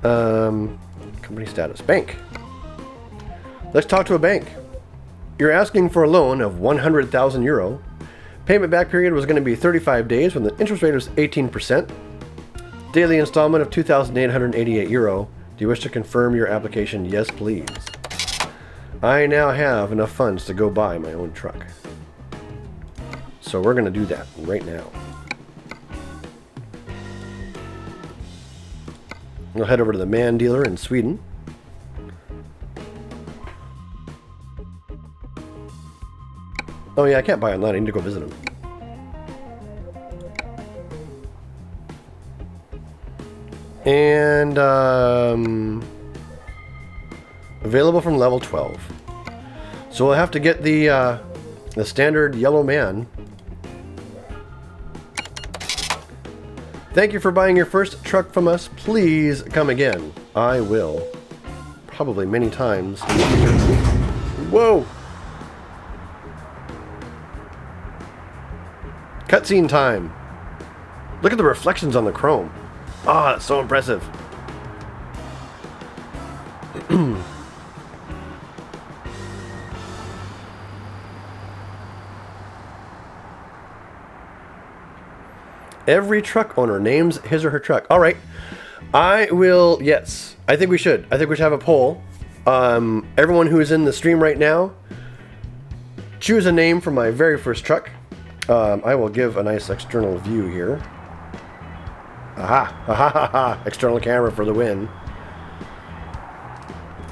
Company status, bank. Let's talk to a bank. You're asking for a loan of 100,000 euro. Payment back period was going to be 35 days when the interest rate was 18%. Daily installment of 2,888 euro. Do you wish to confirm your application? Yes, please. I now have enough funds to go buy my own truck. So we're going to do that right now. We'll head over to the man dealer in Sweden. Oh yeah, I can't buy online. I need to go visit him. And available from level 12. So we'll have to get the standard yellow man. Thank you for buying your first truck from us. Please come again. I will. Probably many times in the future. Whoa! Cutscene time. Look at the reflections on the chrome. Ah, that's so impressive. Every truck owner names his or her truck. All right. I will, yes. I think we should. I think we should have a poll. Everyone who is in the stream right now, choose a name for my very first truck. I will give a nice external view here. Aha! Ha ha ha ha! External camera for the win.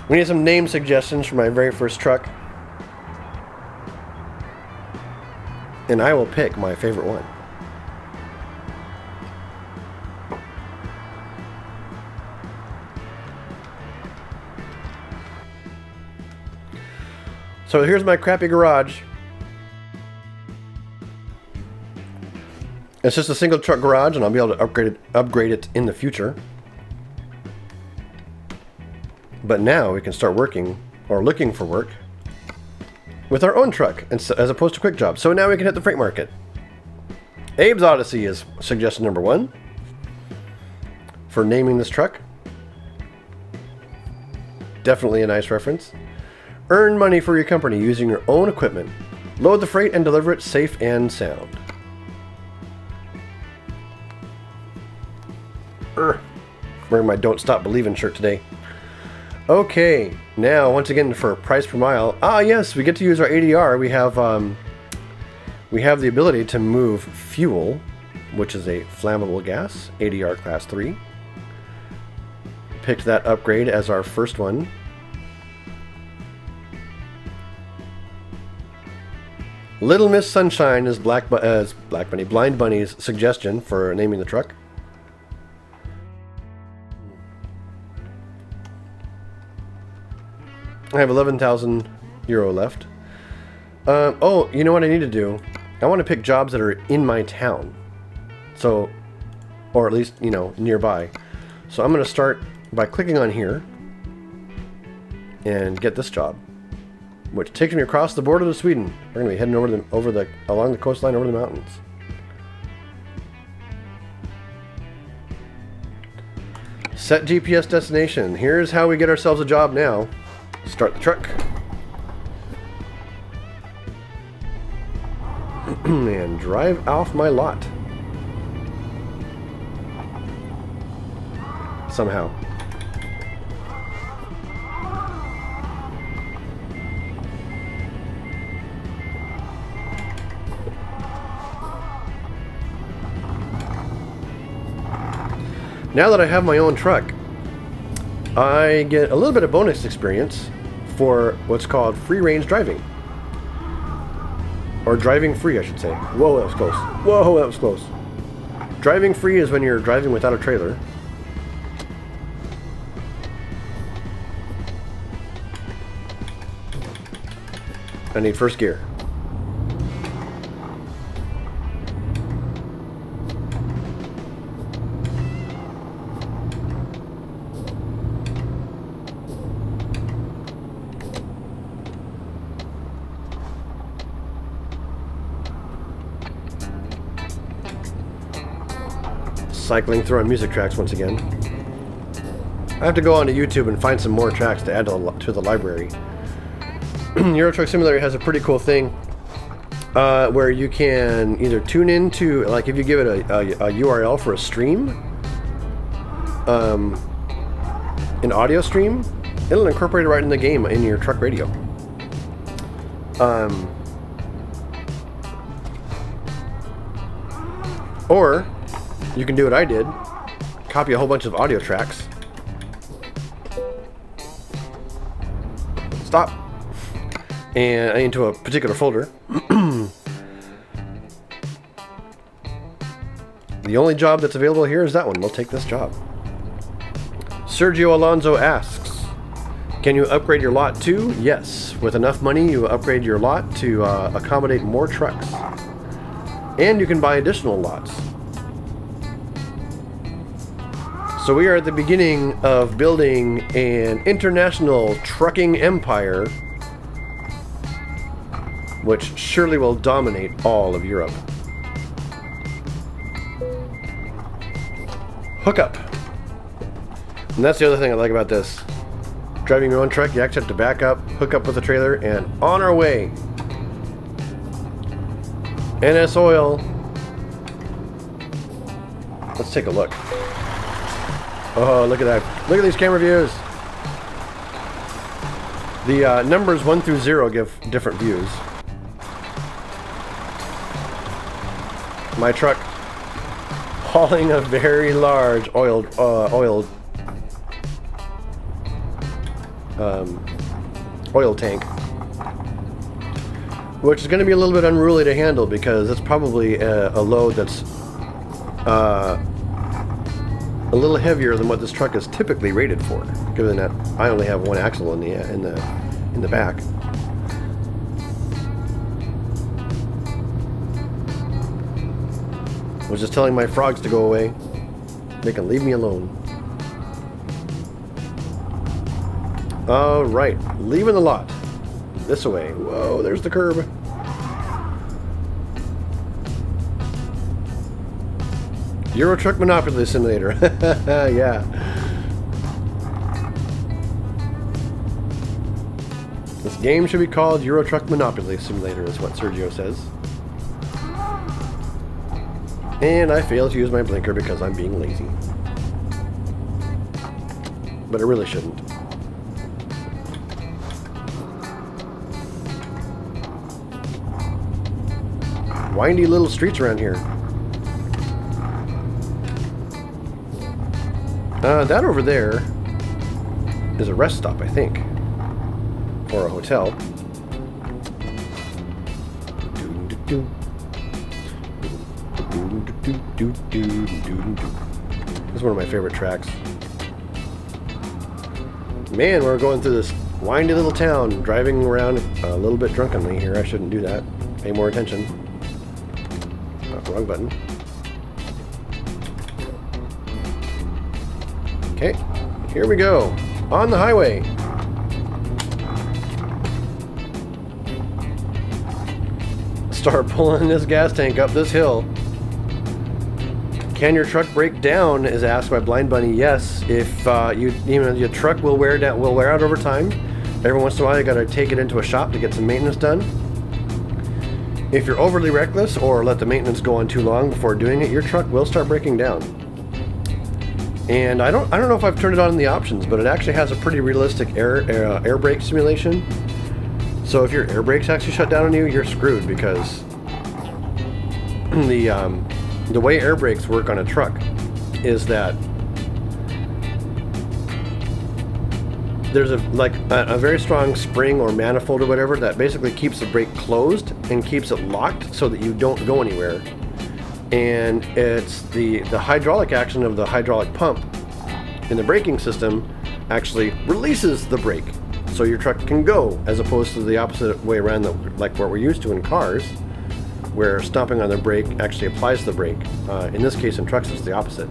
We need some name suggestions for my very first truck. And I will pick my favorite one. So here's my crappy garage. It's just a single truck garage, and I'll be able to upgrade it in the future. But now we can start working, or looking for work, with our own truck, as opposed to quick jobs. So now we can hit the freight market. Abe's Odyssey is suggestion number 1 for naming this truck. Definitely a nice reference. Earn money for your company using your own equipment. Load the freight and deliver it safe and sound. Wearing my Don't Stop Believin' shirt today. Okay, now once again for price per mile. Ah yes, we get to use our ADR. We have the ability to move fuel, which is a flammable gas, ADR class 3. Picked that upgrade as our first one. Little Miss Sunshine is Blind Bunny's suggestion for naming the truck. I have 11,000 euro left. Oh, you know what I need to do? I want to pick jobs that are in my town. So, or at least, you know, nearby. So I'm going to start by clicking on here. and get this job, which takes me across the border to Sweden. We're gonna be heading along the coastline over the mountains. Set GPS destination. Here's how we get ourselves a job now. Start the truck. And drive off my lot. Somehow. Now that I have my own truck, I get a little bit of bonus experience for what's called free range driving. Or driving free, I should say. Whoa, that was close. Whoa, that was close. Driving free is when you're driving without a trailer. I need first gear. Cycling through on music tracks once again. I have to go onto YouTube and find some more tracks to add to the library. Euro Truck Simulator has a pretty cool thing where you can either tune into, like if you give it a URL for a stream, an audio stream, it'll incorporate it right in the game in your truck radio. Or you can do what I did, copy a whole bunch of audio tracks. Stop. And into a particular folder. The only job that's available here is that one. We'll take this job. Sergio Alonso asks, can you upgrade your lot too? Yes. With enough money, you upgrade your lot to accommodate more trucks. And you can buy additional lots. So we are at the beginning of building an international trucking empire, which surely will dominate all of Europe. Hookup. And that's the other thing I like about this. Driving your own truck, you actually have to back up, hook up with a trailer, and on our way. NS Oil. Let's take a look. Oh, look at that. Look at these camera views. The numbers 1 through 0 give different views. My truck hauling a very large oil tank, which is going to be a little bit unruly to handle because it's probably a load that's a little heavier than what this truck is typically rated for, given that I only have one axle in the back. I was just telling my frogs to go away. They can leave me alone. All right, leaving the lot. This way. Whoa, there's the curb. Euro Truck Monopoly Simulator. Yeah. This game should be called Euro Truck Monopoly Simulator, is what Sergio says. And I failed to use my blinker because I'm being lazy. But I really shouldn't. Windy little streets around here. That over there is a rest stop, I think. Or a hotel. This is one of my favorite tracks. Man, we're going through this windy little town, driving around a little bit drunkenly here. I shouldn't do that. Pay more attention. Oh, wrong button. Okay, here we go. On the highway. start pulling this gas tank up this hill. Can your truck break down? Is asked by Blind Bunny. Yes, if your truck will wear out over time. Every once in a while, you got to take it into a shop to get some maintenance done. If you're overly reckless or let the maintenance go on too long before doing it, your truck will start breaking down. And I don't know if I've turned it on in the options, but it actually has a pretty realistic air brake simulation. So if your air brakes actually shut down on you, you're screwed, because the way air brakes work on a truck is that there's a very strong spring or manifold or whatever that basically keeps the brake closed and keeps it locked so that you don't go anywhere. And it's the hydraulic action of the hydraulic pump in the braking system actually releases the brake so your truck can go, as opposed to the opposite way around, like what we're used to in cars, where stomping on the brake actually applies the brake. In this case, in trucks, it's the opposite.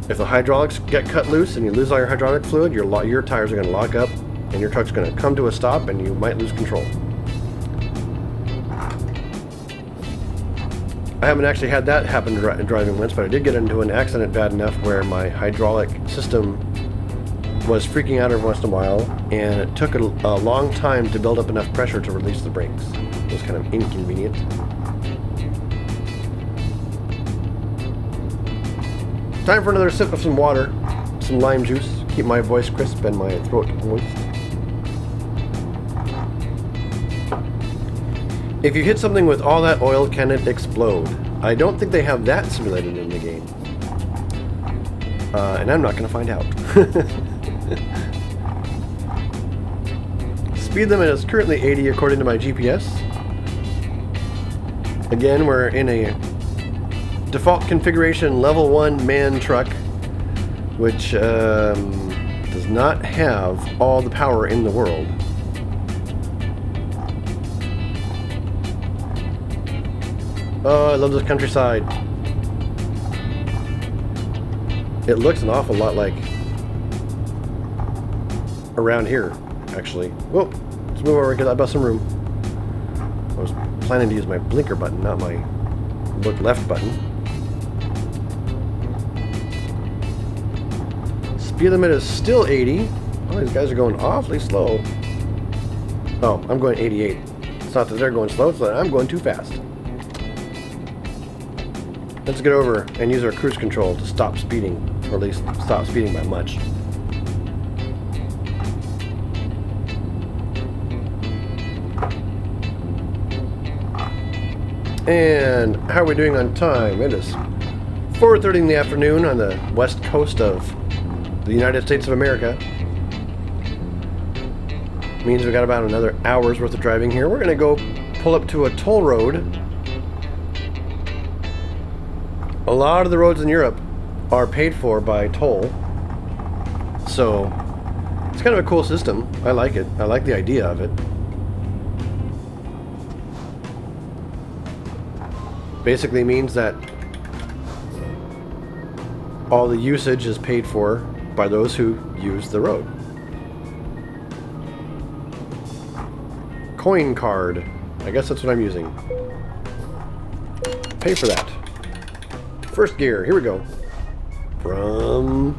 If the hydraulics get cut loose and you lose all your hydraulic fluid, your tires are going to lock up and your truck's going to come to a stop and you might lose control. I haven't actually had that happen driving once, but I did get into an accident bad enough where my hydraulic system was freaking out every once in a while, and it took a long time to build up enough pressure to release the brakes. It was kind of inconvenient. Time for another sip of some water, some lime juice, keep my voice crisp and my throat moist. If you hit something with all that oil, can it explode? I don't think they have that simulated in the game. And I'm not going to find out. Speed limit is currently 80 according to my GPS. Again, we're in a default configuration level 1 man truck, which does not have all the power in the world. Oh, I love this countryside. It looks an awful lot like around here, actually. Whoa, let's move over because I bought some room. I was planning to use my blinker button, not my look left button. Speed limit is still 80. Oh, these guys are going awfully slow. Oh, I'm going 88. It's not that they're going slow, it's that I'm going too fast. Let's get over and use our cruise control to stop speeding, or at least stop speeding by much. And how are we doing on time? It is 4:30 in the afternoon on the west coast of the United States of America. Means we got about another hour's worth of driving here. We're gonna go pull up to a toll road. A lot of the roads in Europe are paid for by toll, so it's kind of a cool system. I like it. I like the idea of it. Basically means that all the usage is paid for by those who use the road. Coin card. I guess that's what I'm using. Pay for that. First gear, here we go. From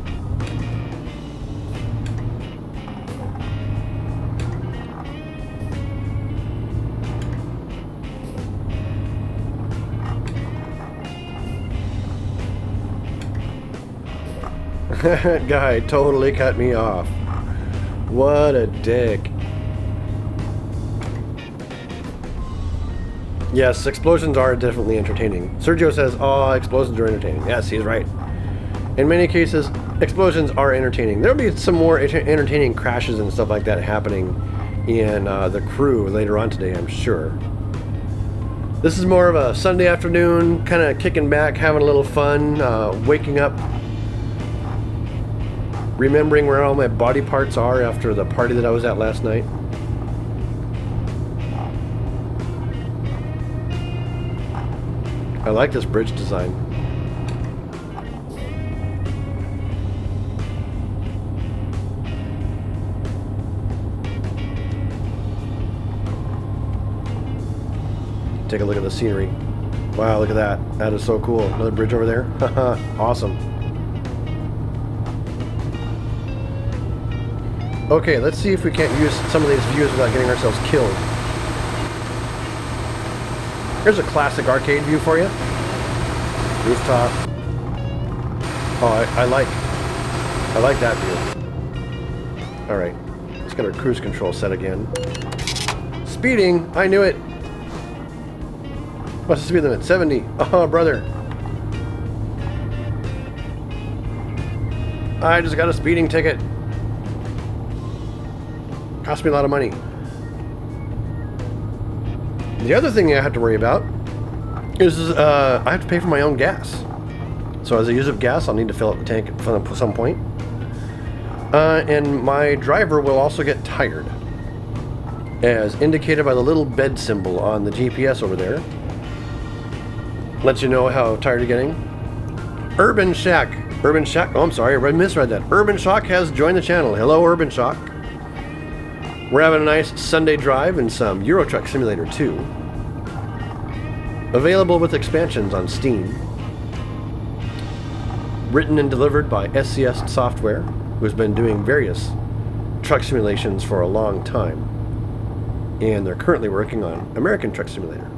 that guy totally cut me off. What a dick. Yes, explosions are definitely entertaining. Sergio says, oh, explosions are entertaining. Yes, he's right. In many cases, explosions are entertaining. There'll be some more entertaining crashes and stuff like that happening in The Crew later on today, I'm sure. This is more of a Sunday afternoon, kind of kicking back, having a little fun, waking up, remembering where all my body parts are after the party that I was at last night. I like this bridge design. take a look at the scenery. Wow, look at that. That is so cool. Another bridge over there. Awesome. Okay, let's see if we can't use some of these views without getting ourselves killed. Here's a classic arcade view for you. Rooftop. Oh, I like that view. Alright, let's get our cruise control set again. Speeding! I knew it! What's the speed limit? 70. Oh, brother. I just got a speeding ticket. Cost me a lot of money. The other thing I have to worry about is I have to pay for my own gas. So as I use up gas, I'll need to fill up the tank at some point. And my driver will also get tired, as indicated by the little bed symbol on the GPS over there. Lets you know how tired you're getting. Urban Shack. Oh, I'm sorry, I misread that. Urban Shock has joined the channel. Hello, Urban Shock. We're having a nice Sunday drive in some Euro Truck Simulator 2. Available with expansions on Steam. Written and delivered by SCS Software, who's been doing various truck simulations for a long time. And they're currently working on American Truck Simulator.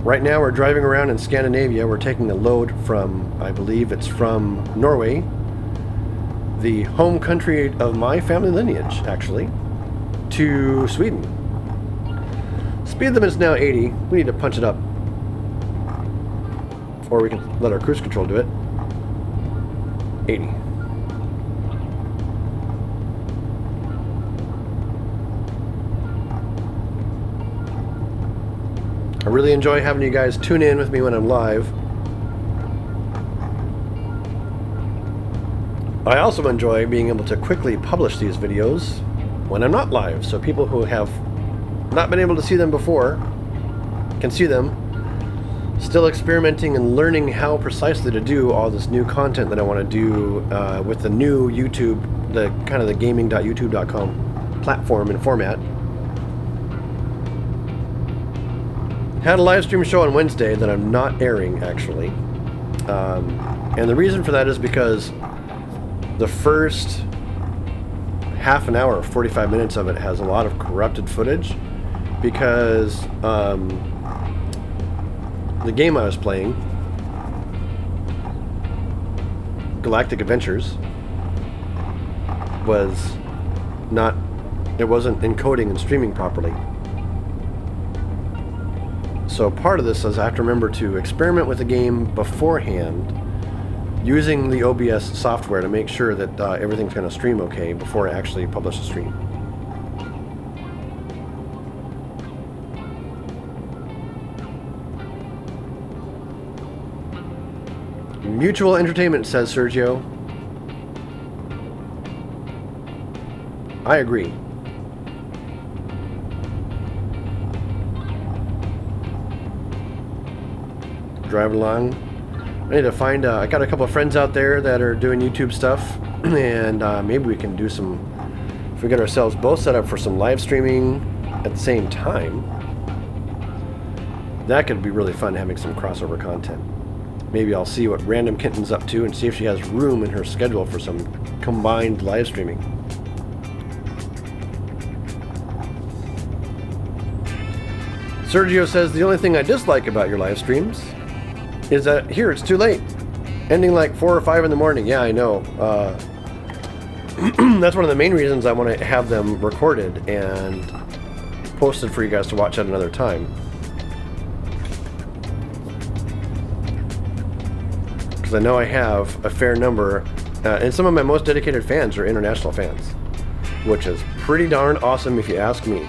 Right now we're driving around in Scandinavia. We're taking a load from, I believe it's from Norway, the home country of my family lineage, actually, to Sweden. Speed limit is now 80. We need to punch it up. Or we can let our cruise control do it. 80. I really enjoy having you guys tune in with me when I'm live. I also enjoy being able to quickly publish these videos when I'm not live, so people who have not been able to see them before can see them. Still experimenting and learning how precisely to do all this new content that I want to do with the new YouTube, the kind of the gaming.youtube.com platform and format. Had a live stream show on Wednesday that I'm not airing, actually. And the reason for that is because the first half an hour, 45 minutes of it has a lot of corrupted footage because the game I was playing, Galactic Adventures, it wasn't encoding and streaming properly. So part of this is I have to remember to experiment with the game beforehand using the OBS software to make sure that everything's going to stream okay before I actually publish the stream. Mutual entertainment, says Sergio. I agree. Drive along. I need to find, I got a couple of friends out there that are doing YouTube stuff, and maybe we can do some, if we get ourselves both set up for some live streaming at the same time, that could be really fun, having some crossover content. Maybe I'll see what Random Kitten's up to and see if she has room in her schedule for some combined live streaming. Sergio says, the only thing I dislike about your live streams is that here it's too late, ending like 4 or 5 in the morning. Yeah, I know. That's one of the main reasons I want to have them recorded and posted for you guys to watch at another time. Because I know I have a fair number, and some of my most dedicated fans are international fans, which is pretty darn awesome if you ask me.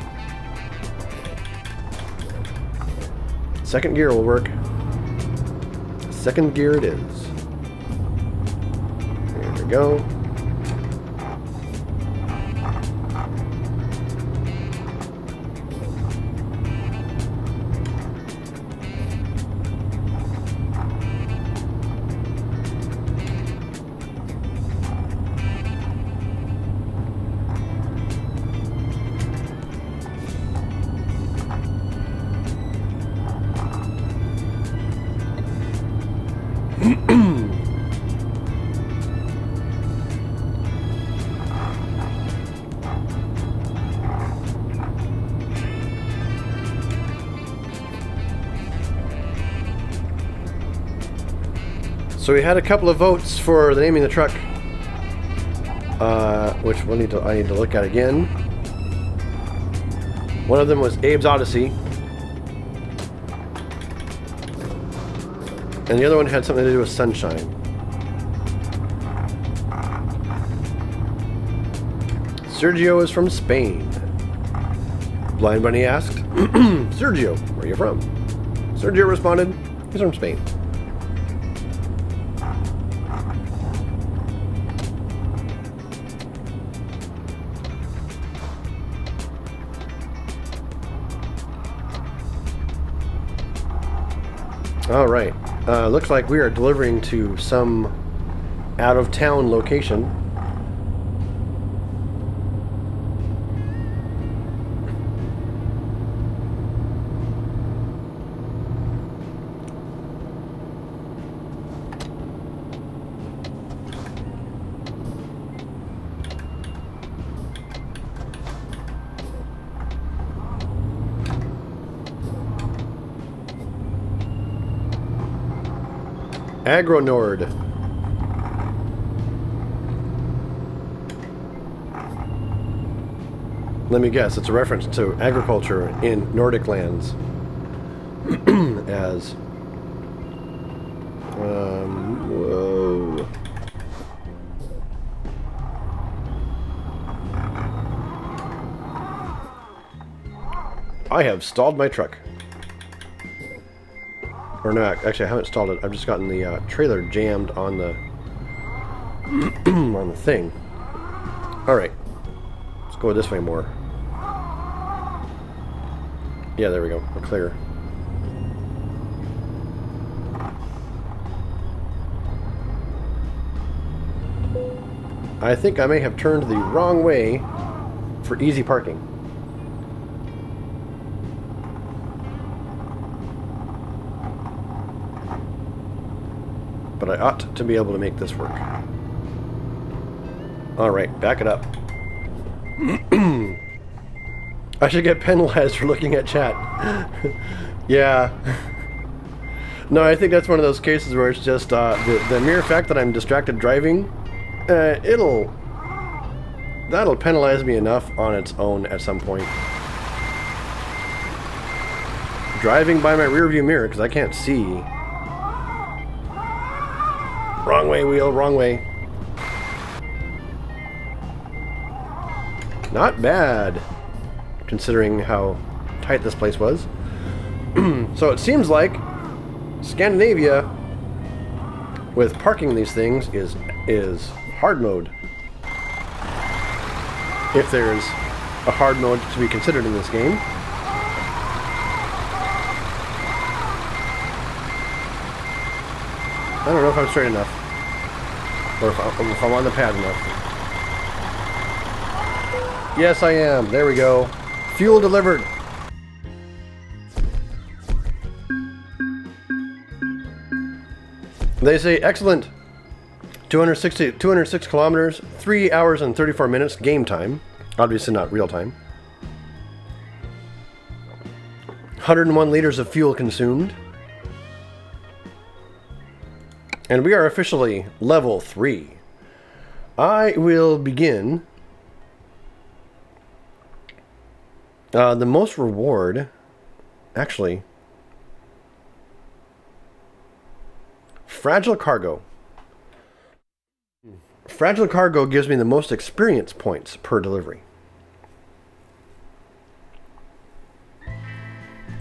Second gear will work. Second gear it is. There we go. So we had a couple of votes for the naming the truck, which I need to look at again. One of them was Abe's Odyssey, and the other one had something to do with sunshine. Sergio is from Spain. Blind Bunny asked, Sergio, where are you from? Sergio responded, he's from Spain. All right. Looks like we are delivering to some out-of-town location. Agronord. Let me guess, it's a reference to agriculture in Nordic lands. As whoa. I have stalled my truck. Or not, actually I haven't stalled it. I've just gotten the trailer jammed on the on the thing. Alright. Let's go this way more. Yeah, there we go. We're clear. I think I may have turned the wrong way for easy parking. But I ought to be able to make this work. Alright, back it up. I should get penalized for looking at chat. Yeah. No, I think that's one of those cases where it's just the mere fact that I'm distracted driving, that'll penalize me enough on its own at some point. Driving by my rearview mirror because I can't see. Wrong way, wheel, wrong way. Not bad, considering how tight this place was. So it seems like Scandinavia, with parking these things, is hard mode. If there's a hard mode to be considered in this game. I don't know if I'm straight enough. Or if I'm on the pad enough. Yes, I am. There we go. Fuel delivered. They say, excellent. 206 kilometers, 3 hours and 34 minutes game time. Obviously not real time. 101 liters of fuel consumed. And we are officially level 3. I will begin. The most reward, actually, fragile cargo. Fragile cargo gives me the most experience points per delivery.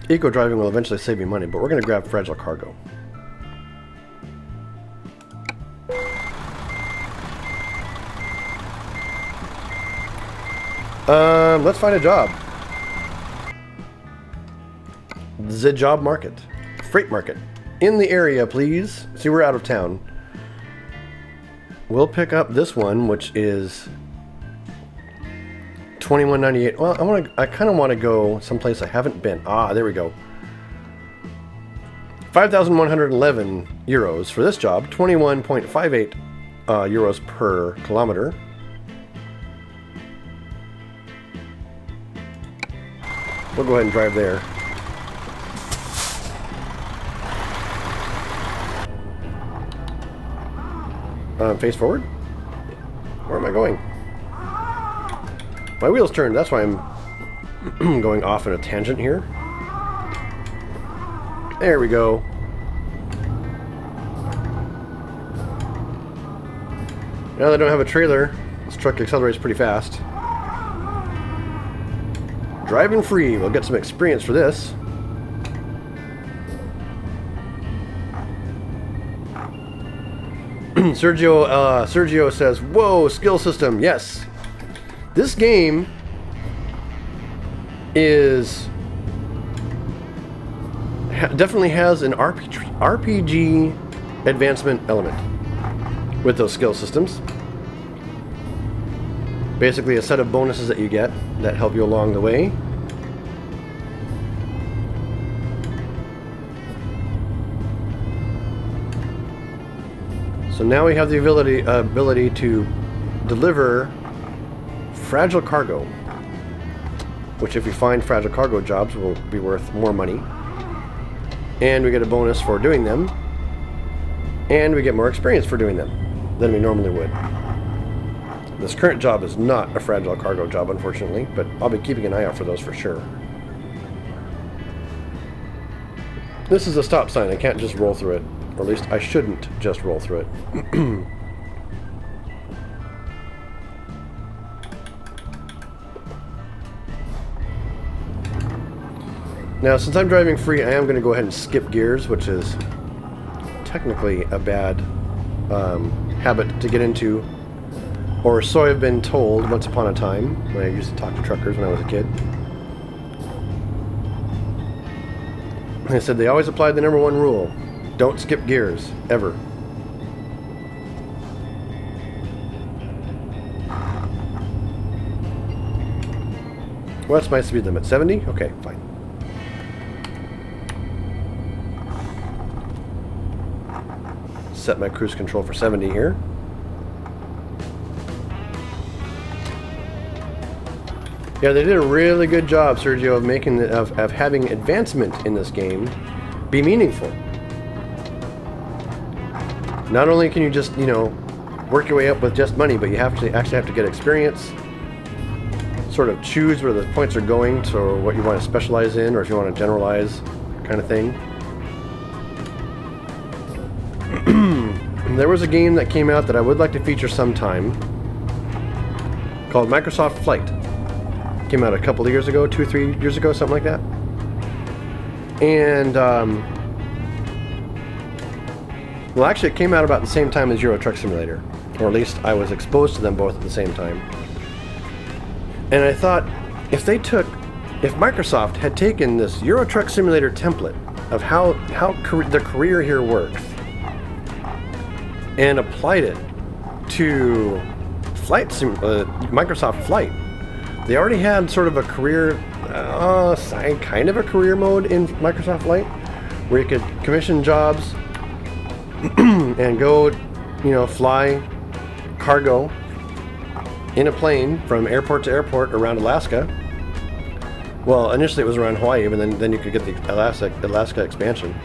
Eco driving will eventually save me money, but we're going to grab fragile cargo. Let's find a job. The job market. Freight market. In the area, please. See, we're out of town. We'll pick up this one, which is $21.98. Well, I kind of want to go someplace I haven't been. Ah, there we go. 5,111 euros for this job. 21.58 euros per kilometer. We'll go ahead and drive there. face forward. Where am I going? My wheels turned, that's why I'm going off in a tangent here. There we go. Now that I don't have a trailer, this truck accelerates pretty fast. Driving free, we'll get some experience for this. Sergio says, whoa, skill system, yes. This game is definitely has an RPG advancement element with those skill systems. Basically a set of bonuses that you get that help you along the way. So now we have the ability to deliver fragile cargo, which if you find fragile cargo jobs will be worth more money. And we get a bonus for doing them. And we get more experience for doing them than we normally would. This current job is not a fragile cargo job, unfortunately, but I'll be keeping an eye out for those for sure. This is a stop sign. I can't just roll through it. Or at least I shouldn't just roll through it. Now, since I'm driving free, I am going to go ahead and skip gears, which is technically a bad habit to get into. Or so I've been told once upon a time, when I used to talk to truckers when I was a kid. They said they always applied the #1 rule. Don't skip gears, ever. What's my speed limit? 70? Okay, fine. Set my cruise control for 70 here. Yeah, they did a really good job, Sergio, of making of having advancement in this game be meaningful. Not only can you just, you know, work your way up with just money, but you have to actually have to get experience, sort of choose where the points are going, so what you want to specialize in, or if you want to generalize, kind of thing. There was a game that came out that I would like to feature sometime called Microsoft Flight. Came out a couple of years ago, 2-3 years ago, something like that. And well, actually it came out about the same time as Euro Truck Simulator, or at least I was exposed to them both at the same time. And I thought, if Microsoft had taken this Euro Truck Simulator template of how the career here works and applied it to Microsoft Flight. They already had sort of a career, kind of a career mode in Microsoft Flight, where you could commission jobs and go, you know, fly cargo in a plane from airport to airport around Alaska. Well, initially it was around Hawaii, but then you could get the Alaska expansion.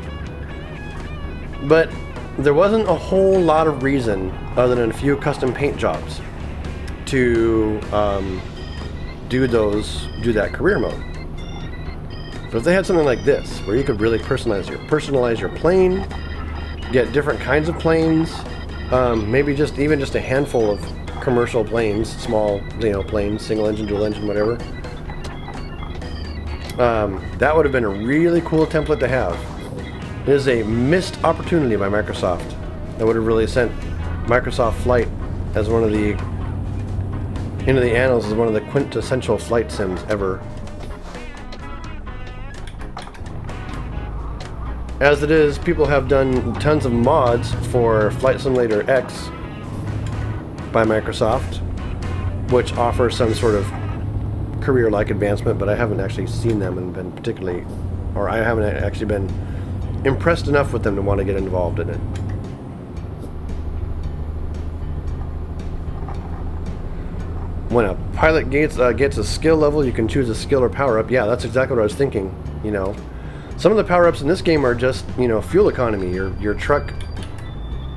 But there wasn't a whole lot of reason, other than a few custom paint jobs, to do that career mode. So if they had something like this, where you could really personalize your plane, get different kinds of planes, maybe even just a handful of commercial planes, small, you know, planes, single engine, dual engine, whatever. That would have been a really cool template to have. It is a missed opportunity by Microsoft that would have really sent Microsoft Flight as one of the into the annals as one of the quintessential flight sims ever. As it is, people have done tons of mods for Flight Simulator X by Microsoft, which offer some sort of career-like advancement, but I haven't actually seen them and been particularly, or I haven't actually been impressed enough with them to want to get involved in it. When a pilot gets a skill level, you can choose a skill or power-up. Yeah, that's exactly what I was thinking, you know. Some of the power-ups in this game are just, you know, fuel economy. Your truck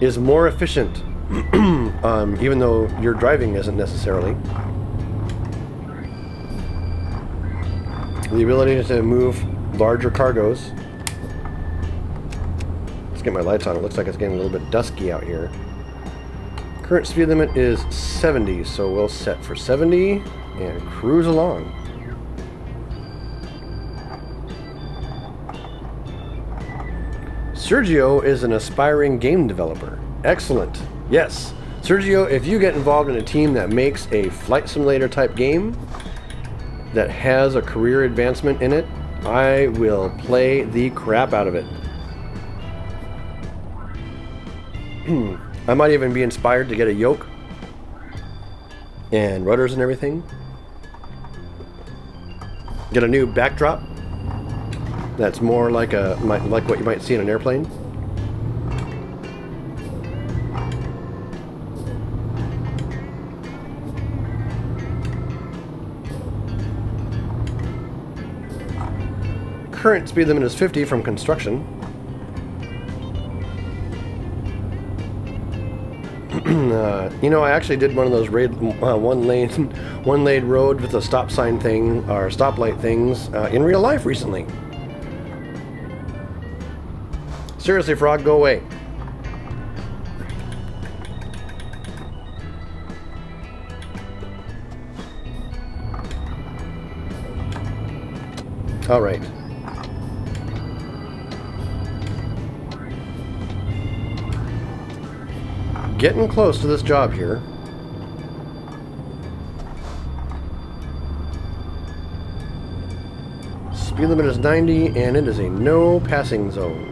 is more efficient even though your driving isn't necessarily. The ability to move larger cargoes. Let's get my lights on. It looks like it's getting a little bit dusky out here. Current speed limit is 70, so we'll set for 70 and cruise along. Sergio is an aspiring game developer. Excellent. Yes. Sergio, if you get involved in a team that makes a flight simulator type game that has a career advancement in it, I will play the crap out of it. I might even be inspired to get a yoke and rudders and everything. Get a new backdrop that's more like like what you might see in an airplane. Current speed limit is 50 from construction. You know, I actually did one of those one lane road with a stop sign thing or stoplight things in real life recently. Seriously, Frog, go away. All right. Getting close to this job here. Speed limit is 90 and it is a no passing zone.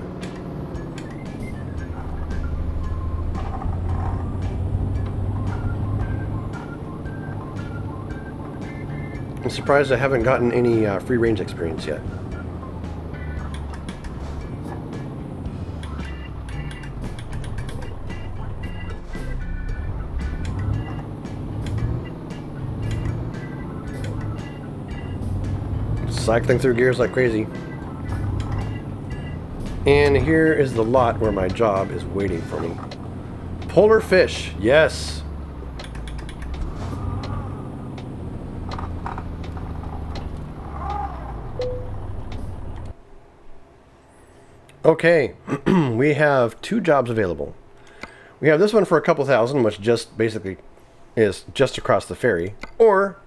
I'm surprised I haven't gotten any free range experience yet. Cycling through gears like crazy. And here is the lot where my job is waiting for me. Polar fish, yes. Okay, we have 2 jobs available. We have this one for a couple thousand, which just basically is just across the ferry, or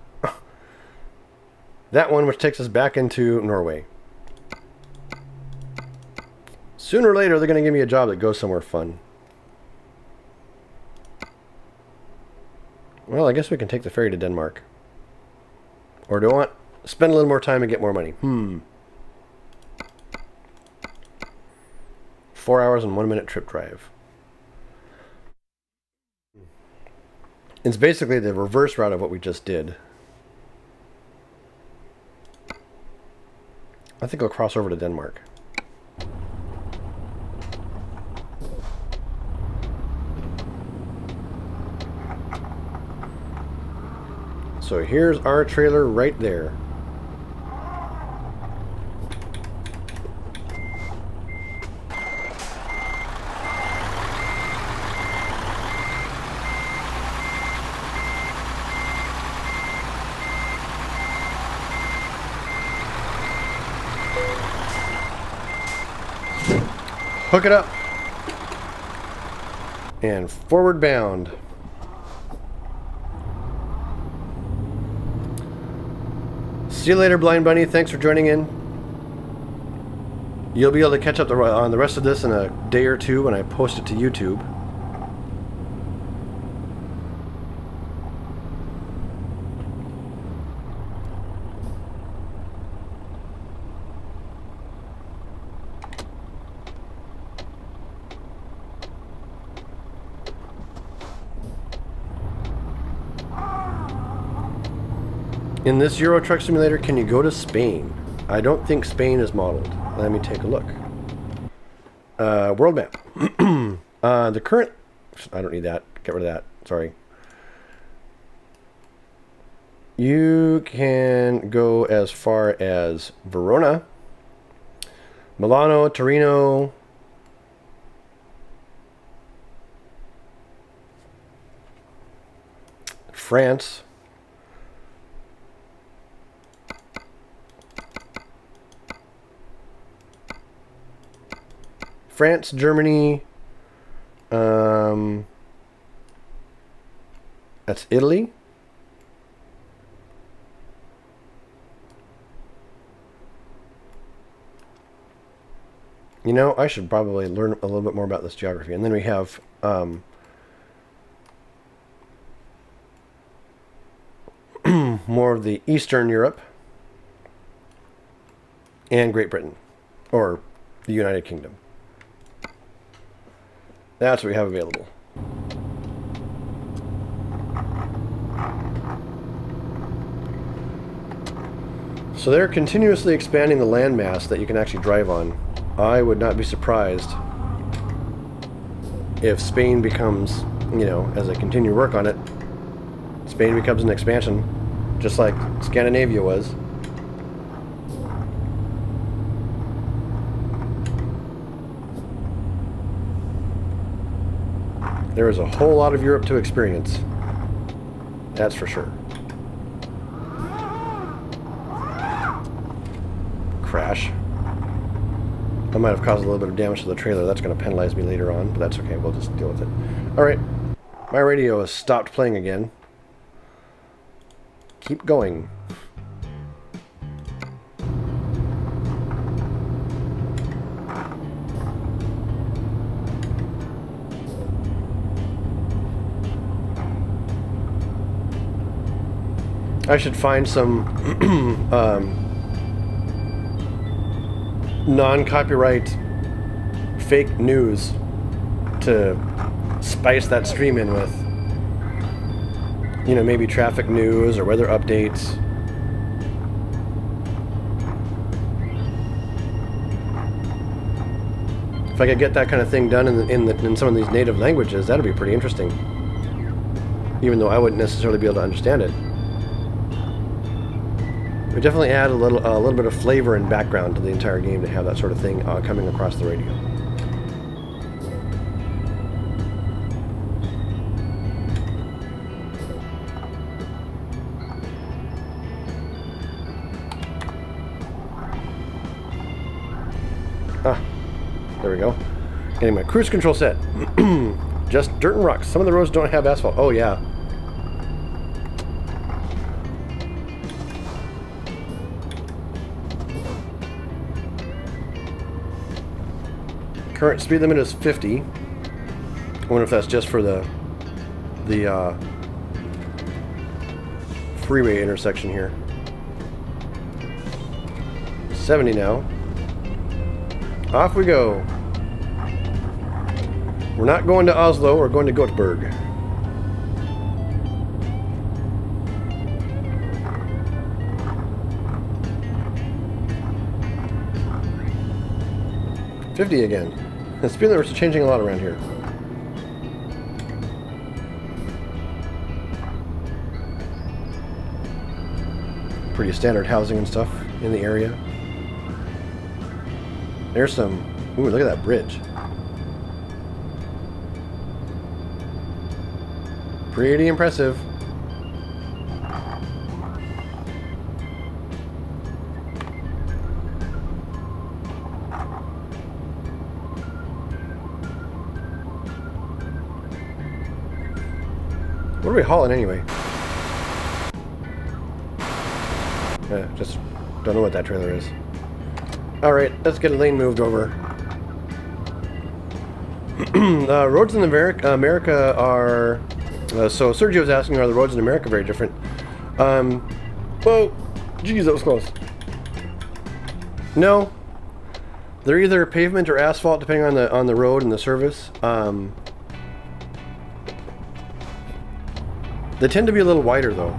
that one which takes us back into Norway. Sooner or later, they're going to give me a job that goes somewhere fun. Well, I guess we can take the ferry to Denmark. Or do I want to spend a little more time and get more money? 4 hours and 1 minute trip drive. It's basically the reverse route of what we just did. I think I'll cross over to Denmark. So here's our trailer right there. Hook it up. And forward bound. See you later, Blind Bunny. Thanks for joining in. You'll be able to catch up on the rest of this in a day or two when I post it to YouTube. In this Euro Truck Simulator, can you go to Spain? I don't think Spain is modeled. Let me take a look. World map. The current... I don't need that. Get rid of that. Sorry. You can go as far as Verona, Milano, Torino, France. France, Germany. That's Italy. You know, I should probably learn a little bit more about this geography. And then we have more of the Eastern Europe and Great Britain, or the United Kingdom. That's what we have available. So they're continuously expanding the landmass that you can actually drive on. I would not be surprised if Spain becomes, you know, as they continue work on it, Spain becomes an expansion, just like Scandinavia was. There is a whole lot of Europe to experience. That's for sure. Crash. I might have caused a little bit of damage to the trailer. That's going to penalize me later on, but that's okay. We'll just deal with it. Alright. My radio has stopped playing again. Keep going. I should find some non-copyright fake news to spice that stream in with. You know, maybe traffic news or weather updates. If I could get that kind of thing done in some of these native languages, that'd be pretty interesting. Even though I wouldn't necessarily be able to understand it. It would definitely add a little bit of flavor and background to the entire game to have that sort of thing coming across the radio. Ah, there we go. Getting my cruise control set. Just dirt and rocks. Some of the roads don't have asphalt. Oh yeah. Current speed limit is 50. I wonder if that's just for the freeway intersection here. 70 now. Off we go. We're not going to Oslo, we're going to Göteborg. $50 again. The speed limits are changing a lot around here. Pretty standard housing and stuff in the area. There's some... Ooh, look at that bridge. Pretty impressive. What are we hauling anyway? Just don't know what that trailer is. Alright, let's get a lane moved over. Roads in America are... so Sergio was asking, are the roads in America very different? Whoa! Geez, that was close. No. They're either pavement or asphalt, depending on the road and the service. They tend to be a little wider, though.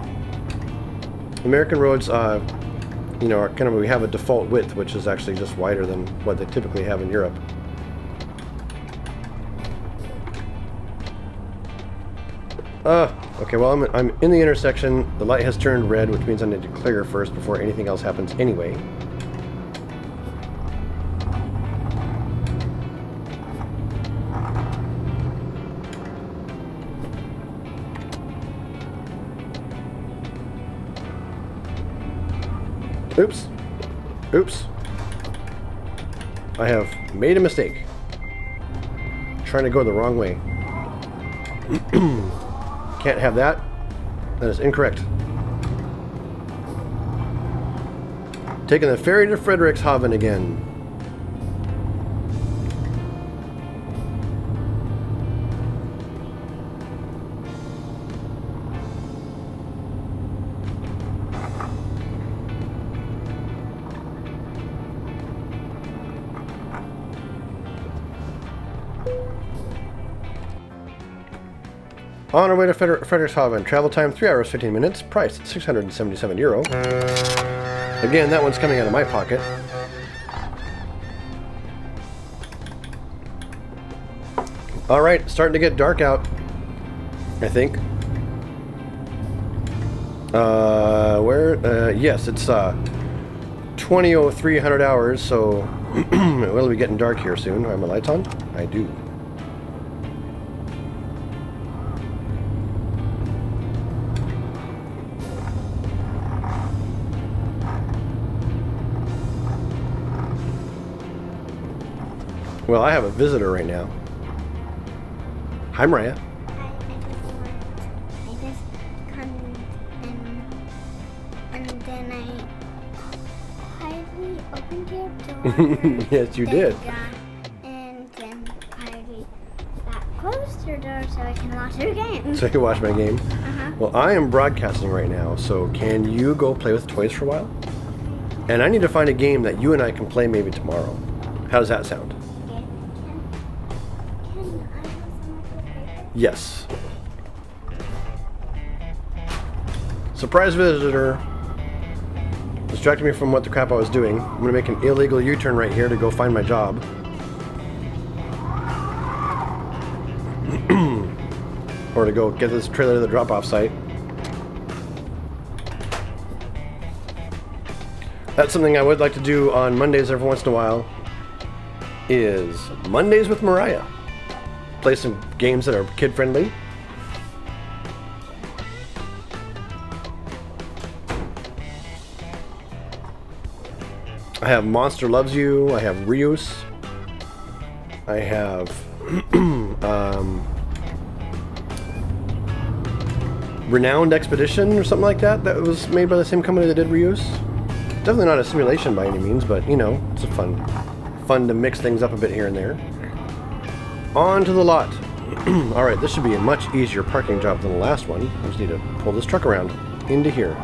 American roads, you know, are kind of, we have a default width, which is actually just wider than what they typically have in Europe. Okay, well, I'm in the intersection. The light has turned red, which means I need to clear first before anything else happens anyway. Oops. Oops. I have made a mistake. Trying to go the wrong way. Can't have that. That is incorrect. Taking the ferry to Frederikshavn again. On our way to Frederikshavn, travel time 3 hours 15 minutes, price €677. Again, that one's coming out of my pocket. Alright, starting to get dark out, I think. Yes, it's 20:03 hours, so it'll be getting dark here soon. Are my lights on? I do. Well, I have a visitor right now. Hi, Mariah. I just come and then I quietly opened your door. Yes, you did. And then quietly closed your door so I can watch your game. So I can watch my game. Uh-huh. Well, I am broadcasting right now, so can you go play with toys for a while? And I need to find a game that you and I can play maybe tomorrow. How does that sound? Yes. Surprise visitor. Distracted me from what the crap I was doing. I'm going to make an illegal U-turn right here to go find my job. Or to go get this trailer to the drop-off site. That's something I would like to do on Mondays every once in a while. Is Mondays with Mariah. Play some games that are kid-friendly. I have Monster Loves You. I have Rius. I have Renowned Expedition or something like that. That was made by the same company that did Rius. Definitely not a simulation by any means, but you know, it's a fun to mix things up a bit here and there. On to the lot. Alright, this should be a much easier parking job than the last one. I just need to pull this truck around into here.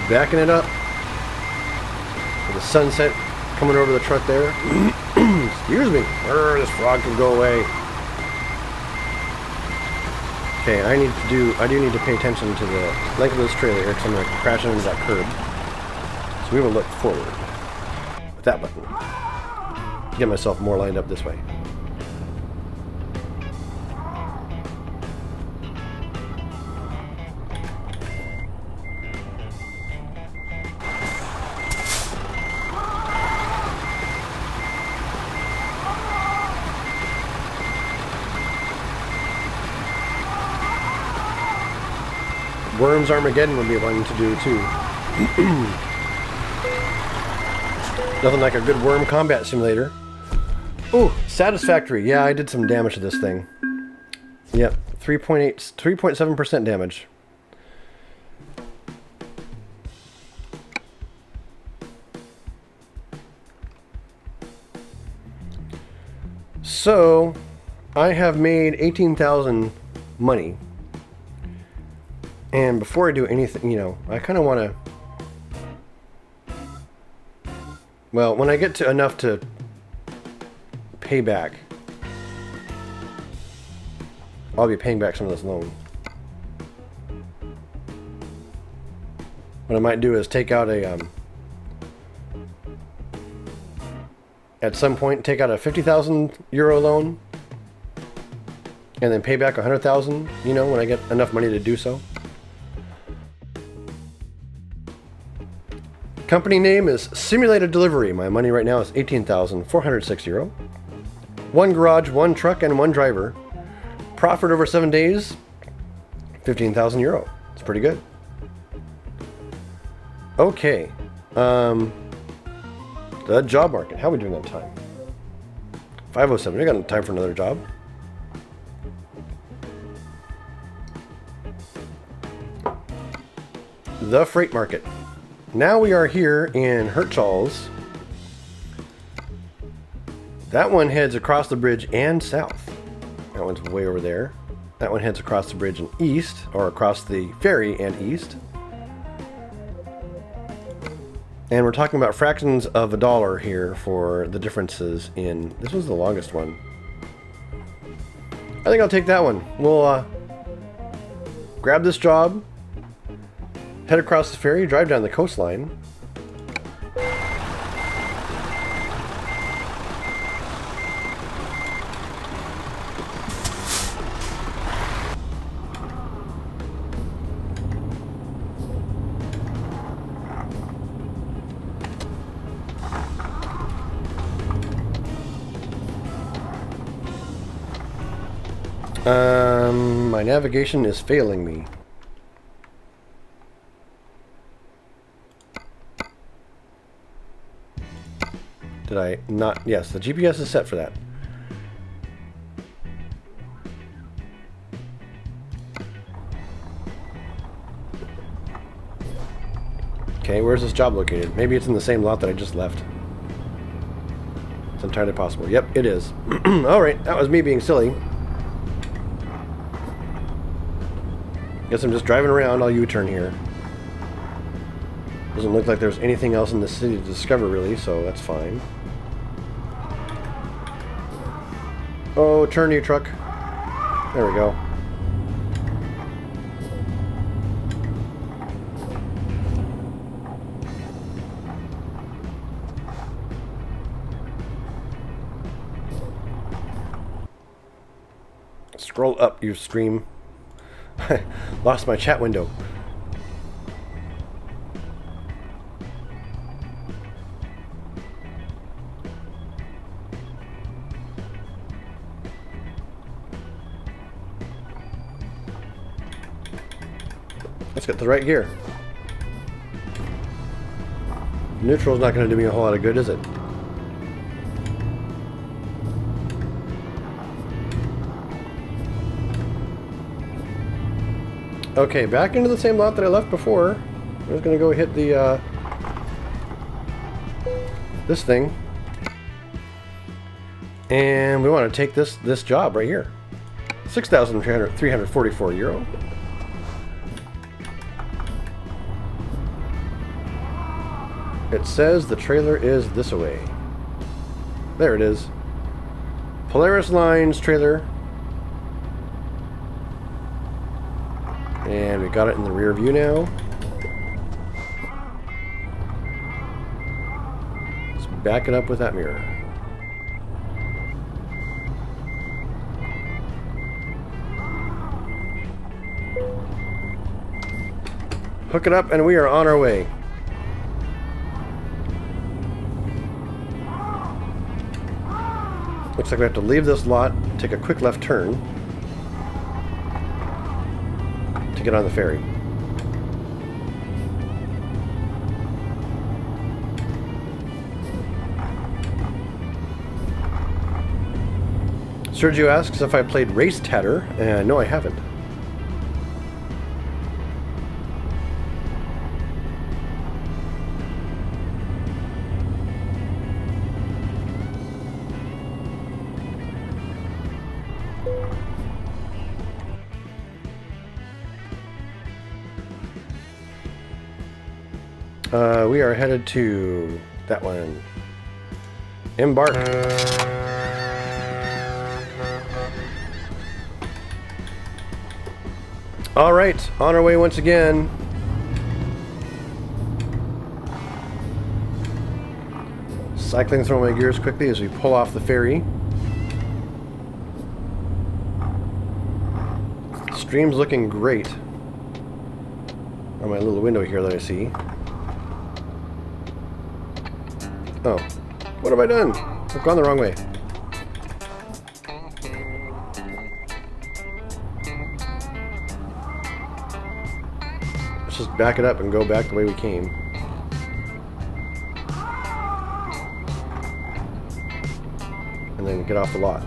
Backing it up. With the sunset coming over the truck there. Excuse me. This frog can go away. Okay, I do need to pay attention to the length of this trailer here because I'm going to crash into that curb. So we will look forward with that button. Get myself more lined up this way. Worms Armageddon would be one to do too. Nothing like a good worm combat simulator. Ooh, Satisfactory. Yeah, I did some damage to this thing. Yep, 3.7% damage. So, I have made 18,000 money. And before I do anything, you know, I kind of want to... Well, when I get to enough to pay back, I'll be paying back some of this loan. What I might do is take out a... at some point, take out a 50,000 euro loan, and then pay back 100,000, you know, when I get enough money to do so. Company name is Simulated Delivery. My money right now is 18,406 euro. 1 garage, 1 truck, and 1 driver. Profit over 7 days, 15,000 euro. It's pretty good. Okay. The job market. How are we doing on time? 5:07. We got time for another job. The freight market. Now we are here in Hirtshals. That one heads across the bridge and south. That one's way over there. That one heads across the bridge and east, or across the ferry and east. And we're talking about fractions of a dollar here for the differences in... This was the longest one. I think I'll take that one. We'll grab this job, head across the ferry, drive down the coastline. My navigation is failing me. Did I not? Yes, the GPS is set for that. Okay, where's this job located? Maybe it's in the same lot that I just left. It's entirely possible. Yep, it is. Alright, that was me being silly. Guess I'm just driving around. I'll U-turn here. Doesn't look like there's anything else in the city to discover, really, so that's fine. Oh, turn, you truck. There we go. Scroll up, you stream. I lost my chat window. Let's get the right gear. Neutral's not going to do me a whole lot of good, is it? Okay, back into the same lot that I left before. I was going to go hit the this thing, and we want to take this job right here. 6,344 euro. It says the trailer is this way. There it is. Polaris Lines trailer. And we got it in the rear view now. Let's back it up with that mirror. Hook it up and we are on our way. Looks like we have to leave this lot, take a quick left turn to get on the ferry. Sergio asks if I played Race Tatter. No, I haven't. We are headed to that one. Embark. All right, on our way once again. Cycling through my gears quickly as we pull off the ferry. Stream's looking great on my little window here that I see. Oh. What have I done? I've gone the wrong way. Let's just back it up and go back the way we came. And then get off the lot.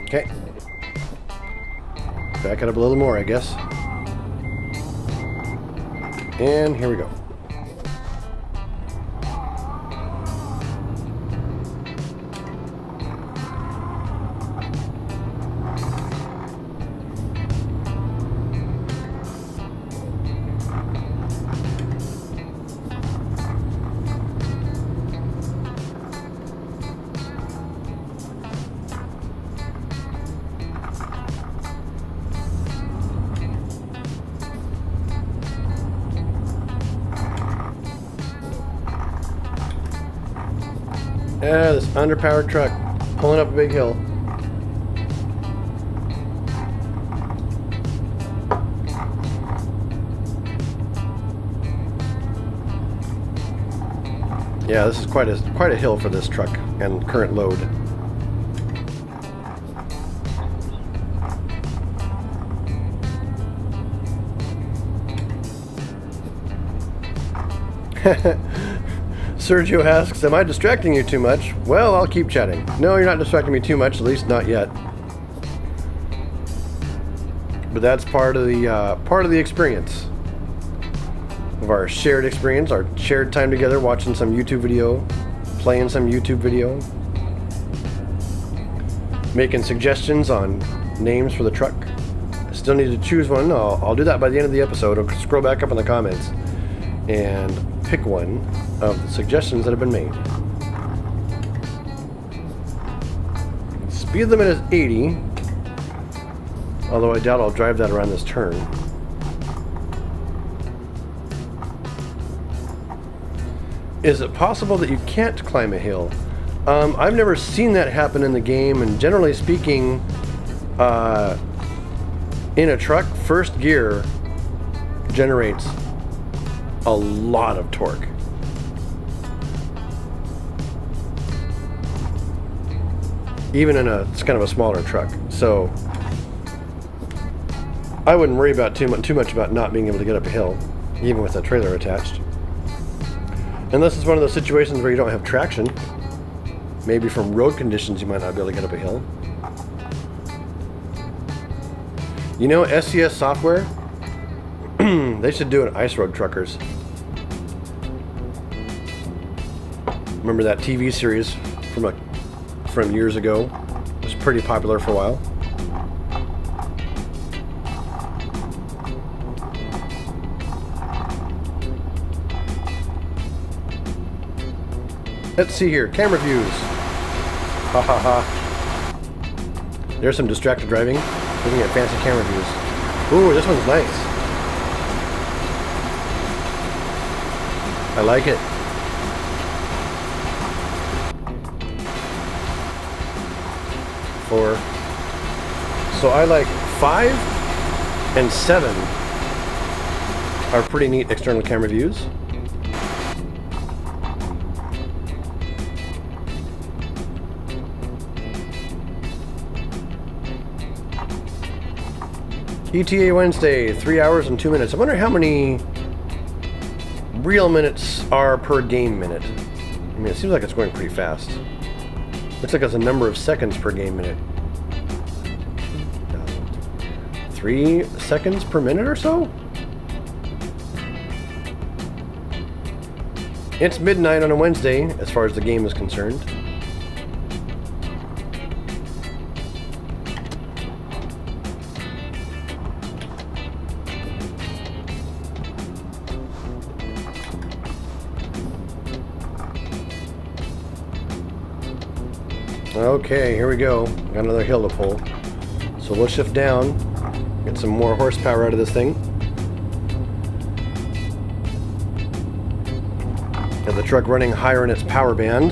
Okay. Back it up a little more, I guess. And here we go. Yeah, this underpowered truck pulling up a big hill. Yeah, this is quite a hill for this truck and current load. Sergio asks, am I distracting you too much? Well, I'll keep chatting. No, you're not distracting me too much, at least not yet. But that's part of the experience. Of our shared experience, our shared time together, watching some YouTube video, playing some YouTube video, making suggestions on names for the truck. I still need to choose one. I'll do that by the end of the episode. I'll scroll back up in the comments and pick one of the suggestions that have been made. Speed limit is 80, although I doubt I'll drive that around this turn. Is it possible that you can't climb a hill? I've never seen that happen in the game, and generally speaking, in a truck, first gear generates a lot of torque. Even in it's kind of a smaller truck. So I wouldn't worry about too much about not being able to get up a hill, even with a trailer attached. Unless it's one of those situations where you don't have traction. Maybe from road conditions you might not be able to get up a hill. You know, SCS software, they should do it ice road truckers. Remember that TV series from years ago? It was pretty popular for a while. Let's see here, camera views. Ha ha ha. There's some distracted driving. Looking at fancy camera views. Ooh, this one's nice. I like it. So I like 5 and 7 are pretty neat external camera views. ETA Wednesday, 3 hours and 2 minutes. I wonder how many real minutes are per game minute. I mean, it seems like it's going pretty fast. Looks like it's a number of seconds per game minute. 3 seconds per minute or so? It's midnight on a Wednesday, as far as the game is concerned. Okay, here we go. Got another hill to pull. So we'll shift down, get some more horsepower out of this thing. Get the truck running higher in its power band.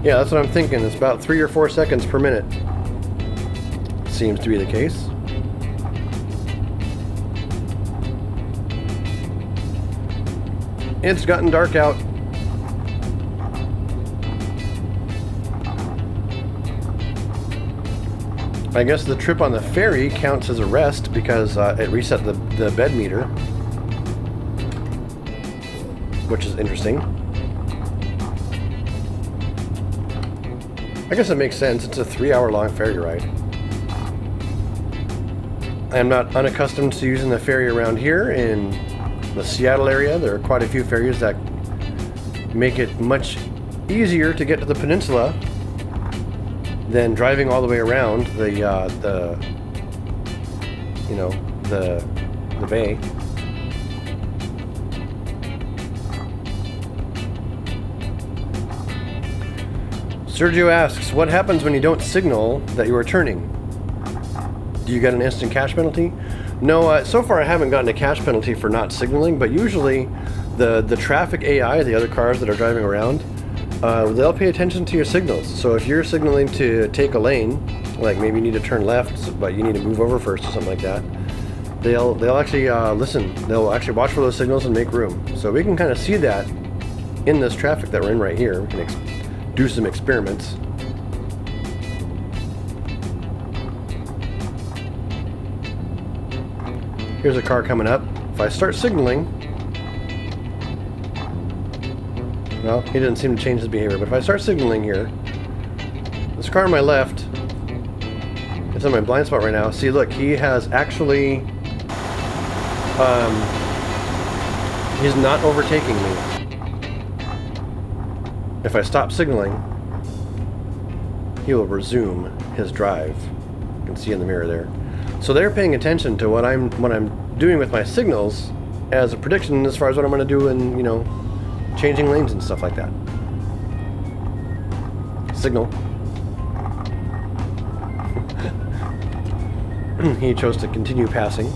Yeah, that's what I'm thinking. It's about 3 or 4 seconds per minute. Seems to be the case. It's gotten dark out. I guess the trip on the ferry counts as a rest because it reset the bed meter, which is interesting. I guess it makes sense. It's a 3-hour-long ferry ride. I am not unaccustomed to using the ferry around here in the Seattle area. There are quite a few ferries that make it much easier to get to the peninsula than driving all the way around the bay. Sergio asks, what happens when you don't signal that you are turning? Do you get an instant cash penalty? No, so far I haven't gotten a cash penalty for not signaling, but usually the traffic AI, the other cars that are driving around, they'll pay attention to your signals. So if you're signaling to take a lane, like maybe you need to turn left, but you need to move over first or something like that, they'll actually listen. They'll actually watch for those signals and make room. So we can kind of see that in this traffic that we're in right here. We can do some experiments. Here's a car coming up. If I start signaling, well, he didn't seem to change his behavior, but if I start signaling here, this car on my left, it's in my blind spot right now. See, look, he has actually, he's not overtaking me. If I stop signaling, he will resume his drive. You can see in the mirror there. So they're paying attention to what I'm doing with my signals as a prediction as far as what I'm going to do in, changing lanes and stuff like that. Signal. He chose to continue passing.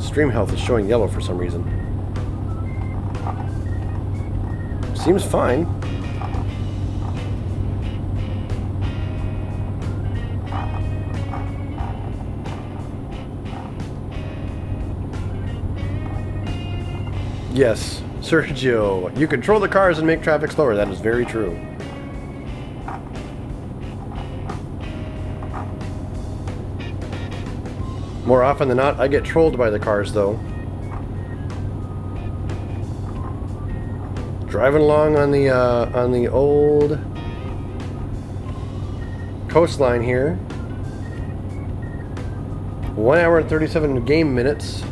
Stream health is showing yellow for some reason. Seems fine. Yes, Sergio, you control the cars and make traffic slower. That is very true. More often than not, I get trolled by the cars, though. Driving along on the old coastline here. 1 hour and 37 game minutes.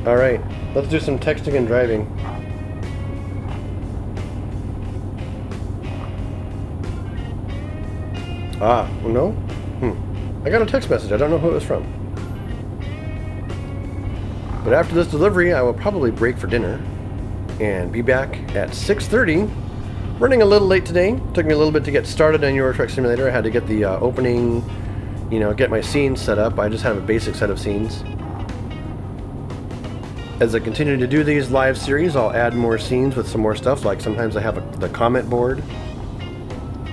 Alright, let's do some texting and driving. Ah, no? I got a text message. I don't know who it was from. But after this delivery, I will probably break for dinner and be back at 6:30. Running a little late today. Took me a little bit to get started on Euro Truck Simulator. I had to get the opening, get my scenes set up. I just have a basic set of scenes. As I continue to do these live series, I'll add more scenes with some more stuff. Like sometimes I have the comment board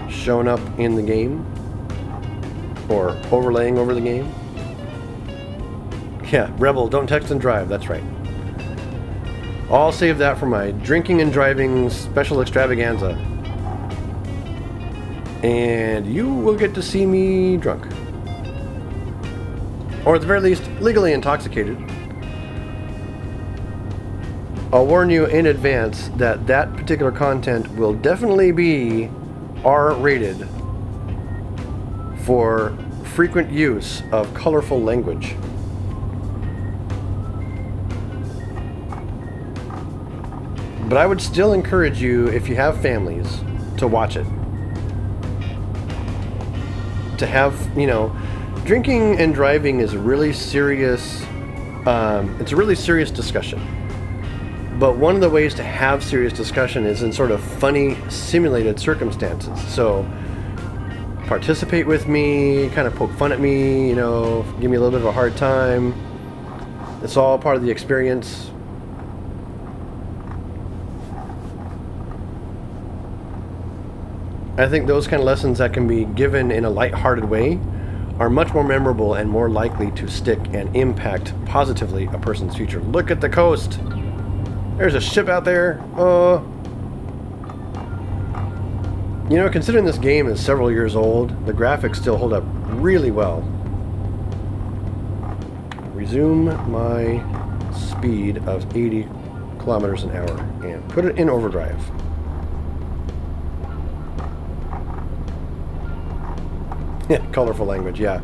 showing up in the game or overlaying over the game. Yeah, Rebel, don't text and drive. That's right. I'll save that for my drinking and driving special extravaganza. And you will get to see me drunk. Or at the very least, legally intoxicated. I'll warn you in advance that that particular content will definitely be R-rated for frequent use of colorful language. But I would still encourage you, if you have families, to watch it. To have, drinking and driving is a really serious, it's a really serious discussion. But one of the ways to have serious discussion is in sort of funny, simulated circumstances. So participate with me, kind of poke fun at me, give me a little bit of a hard time. It's all part of the experience. I think those kind of lessons that can be given in a light-hearted way are much more memorable and more likely to stick and impact positively a person's future. Look at the coast. There's a ship out there. You know, considering this game is several years old, the graphics still hold up really well. Resume my speed of 80 kilometers an hour and put it in overdrive. Yeah, colorful language, yeah.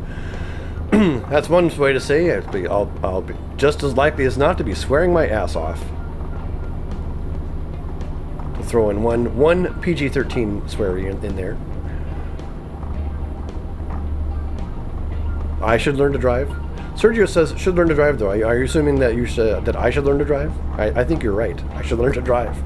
That's one way to say it. I'll be just as likely as not to be swearing my ass off. To throw in one PG-13 sweary in there. I should learn to drive. Sergio says should learn to drive though. Are you assuming that that I should learn to drive? I think you're right. I should learn to drive.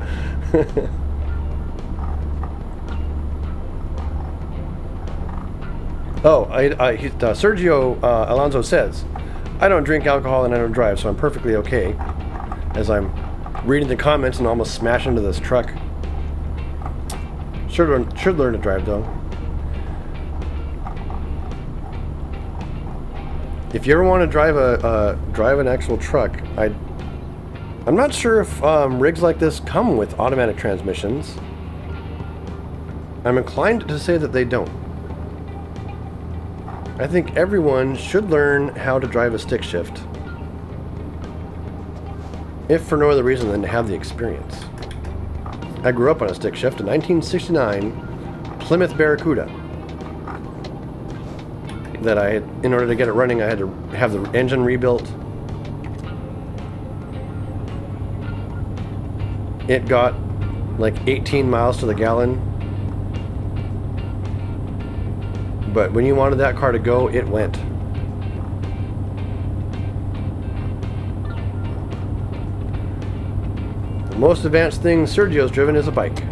Oh, Sergio Alonso says, I don't drink alcohol and I don't drive, so I'm perfectly okay. As I'm reading the comments and almost smash into this truck. Should learn to drive though. If you ever want to drive an actual truck, I'm not sure if rigs like this come with automatic transmissions. I'm inclined to say that they don't. I think everyone should learn how to drive a stick shift, if for no other reason than to have the experience. I grew up on a stick shift, a 1969 Plymouth Barracuda. That I had, in order to get it running, I had to have the engine rebuilt. It got like 18 miles to the gallon. But when you wanted that car to go, it went. The most advanced thing Sergio's driven is a bike.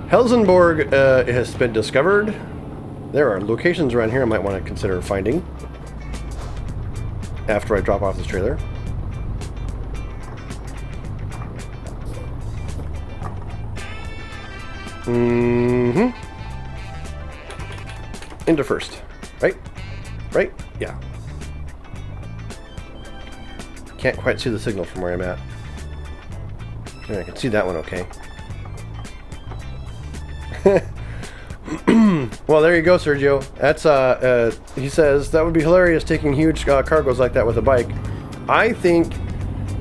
Helsingborg has been discovered. There are locations around here I might want to consider finding after I drop off this trailer. Into first. Right? Right? Yeah. Can't quite see the signal from where I'm at. Yeah, I can see that one okay. Well, there you go, Sergio. That's he says that would be hilarious taking huge cargoes like that with a bike. I think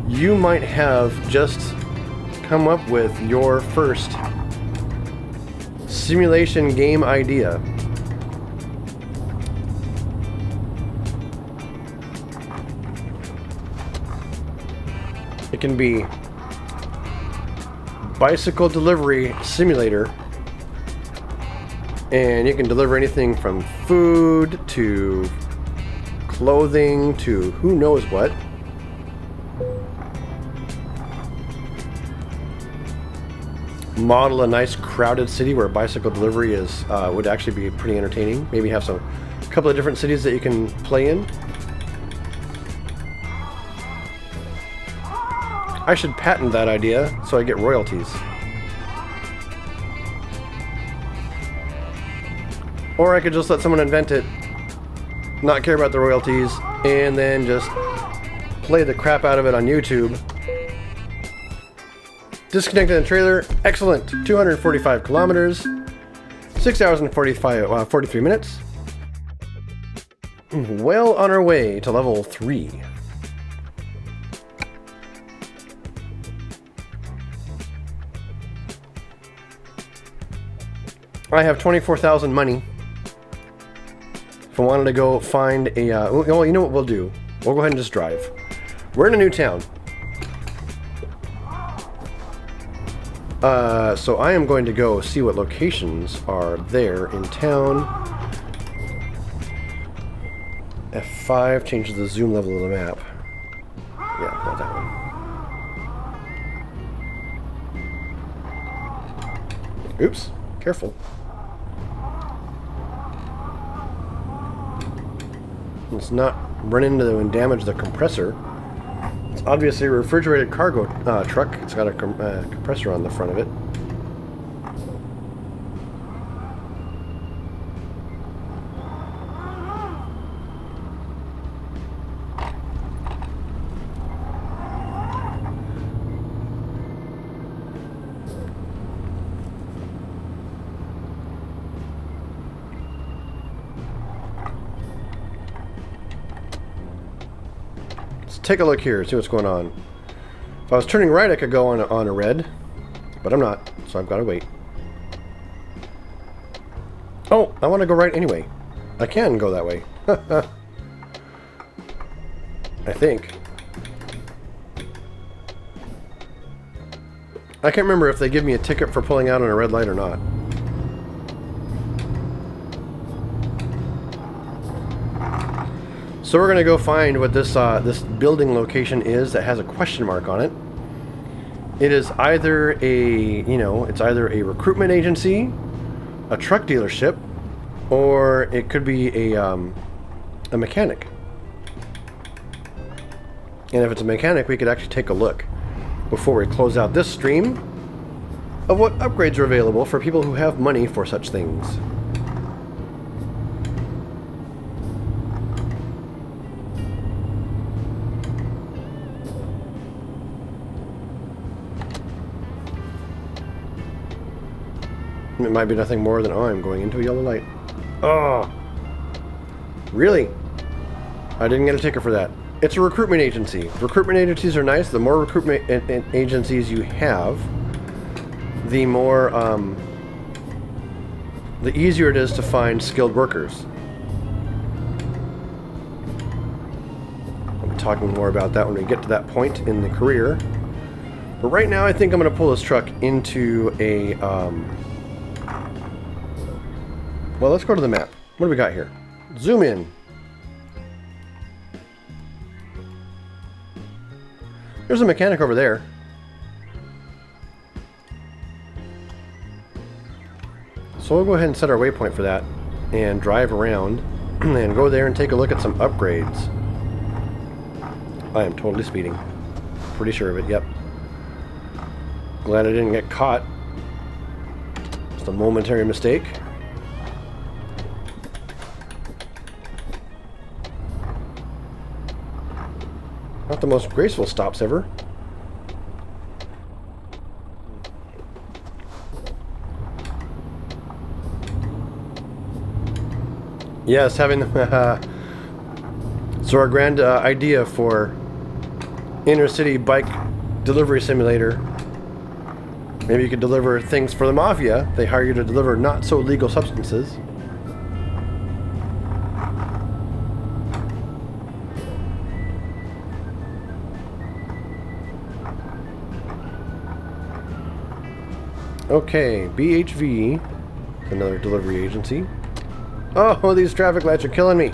you might have just come up with your first simulation game idea. It can be bicycle delivery simulator. And you can deliver anything from food to clothing to who knows what. Model a nice crowded city where bicycle delivery is would actually be pretty entertaining. Maybe have a couple of different cities that you can play in. I should patent that idea so I get royalties. Or I could just let someone invent it, not care about the royalties, and then just play the crap out of it on YouTube. Disconnected the trailer. Excellent. 245 kilometers. 6 hours and 43 minutes. Well on our way to level 3. I have 24,000 money. If I wanted to go find a... well, you know what we'll do? We'll go ahead and just drive. We're in a new town. So I am going to go see what locations are there in town. F5 changes the zoom level of the map. Yeah, not that one. Oops, careful. Let's not run into and damage the compressor. It's obviously a refrigerated cargo truck. It's got a compressor on the front of it. Take a look here, see what's going on. If I was turning right, I could go on a red, but I'm not, so I've got to wait. Oh, I want to go right anyway. I can go that way. I think. I can't remember if they give me a ticket for pulling out on a red light or not. So we're gonna go find what this this building location is that has a question mark on it. It is either it's either a recruitment agency, a truck dealership, or it could be a mechanic. And if it's a mechanic, we could actually take a look before we close out this stream of what upgrades are available for people who have money for such things. It might be nothing more than, oh, I'm going into a yellow light. Oh! Really? I didn't get a ticket for that. It's a recruitment agency. Recruitment agencies are nice. The more recruitment agencies you have, the more, the easier it is to find skilled workers. I'll be talking more about that when we get to that point in the career. But right now, I think I'm going to pull this truck into a, well, let's go to the map. What do we got here? Zoom in. There's a mechanic over there. So we'll go ahead and set our waypoint for that and drive around and go there and take a look at some upgrades. I am totally speeding. Pretty sure of it, yep. Glad I didn't get caught. Just a momentary mistake. Not the most graceful stops ever. Yes, having so our grand idea for inner city bike delivery simulator. Maybe you could deliver things for the mafia. They hire you to deliver not so legal substances. Okay, BHV, another delivery agency. Oh, these traffic lights are killing me.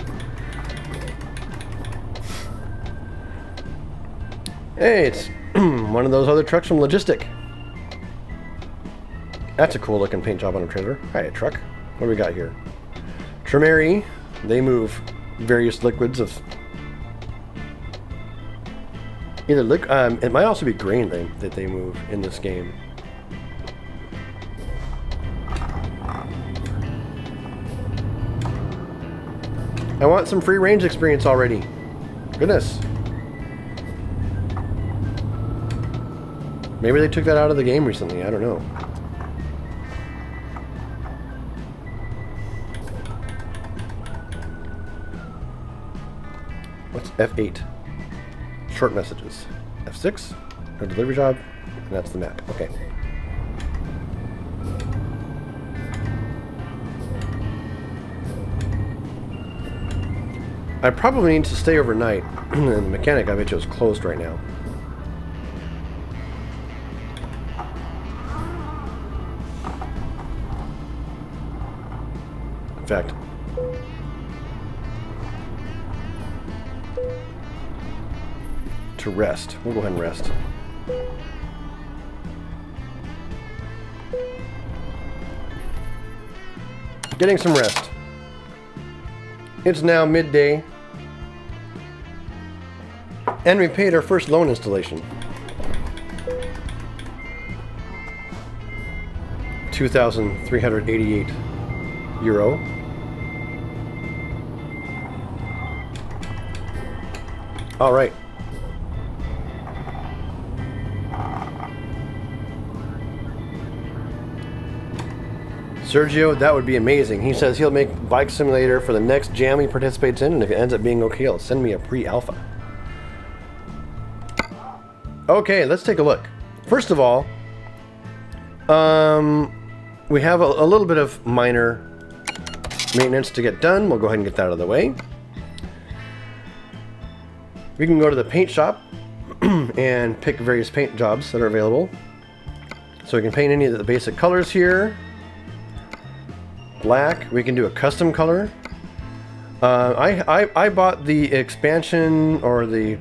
Hey, it's one of those other trucks from Logistic. That's a cool looking paint job on a trailer. Hi, truck. What do we got here? Tremeri. They move various liquids of either it might also be grain that they move in this game. I want some free range experience already. Goodness. Maybe they took that out of the game recently. I don't know. What's F8? Short messages. F6? A delivery job. And that's the map. Okay. I probably need to stay overnight. And the mechanic, I bet you, is closed right now. In fact, to rest. We'll go ahead and rest. Getting some rest. It's now midday And we paid our first loan installation. €2,388. All right. Sergio, that would be amazing. He says he'll make Bike Simulator for the next jam he participates in, and if it ends up being okay, he'll send me a pre-alpha. Okay, let's take a look. First of all, we have a little bit of minor maintenance to get done. We'll go ahead and get that out of the way. We can go to the paint shop and pick various paint jobs that are available. So we can paint any of the basic colors here. Black. We can do a custom color. I bought the expansion, or the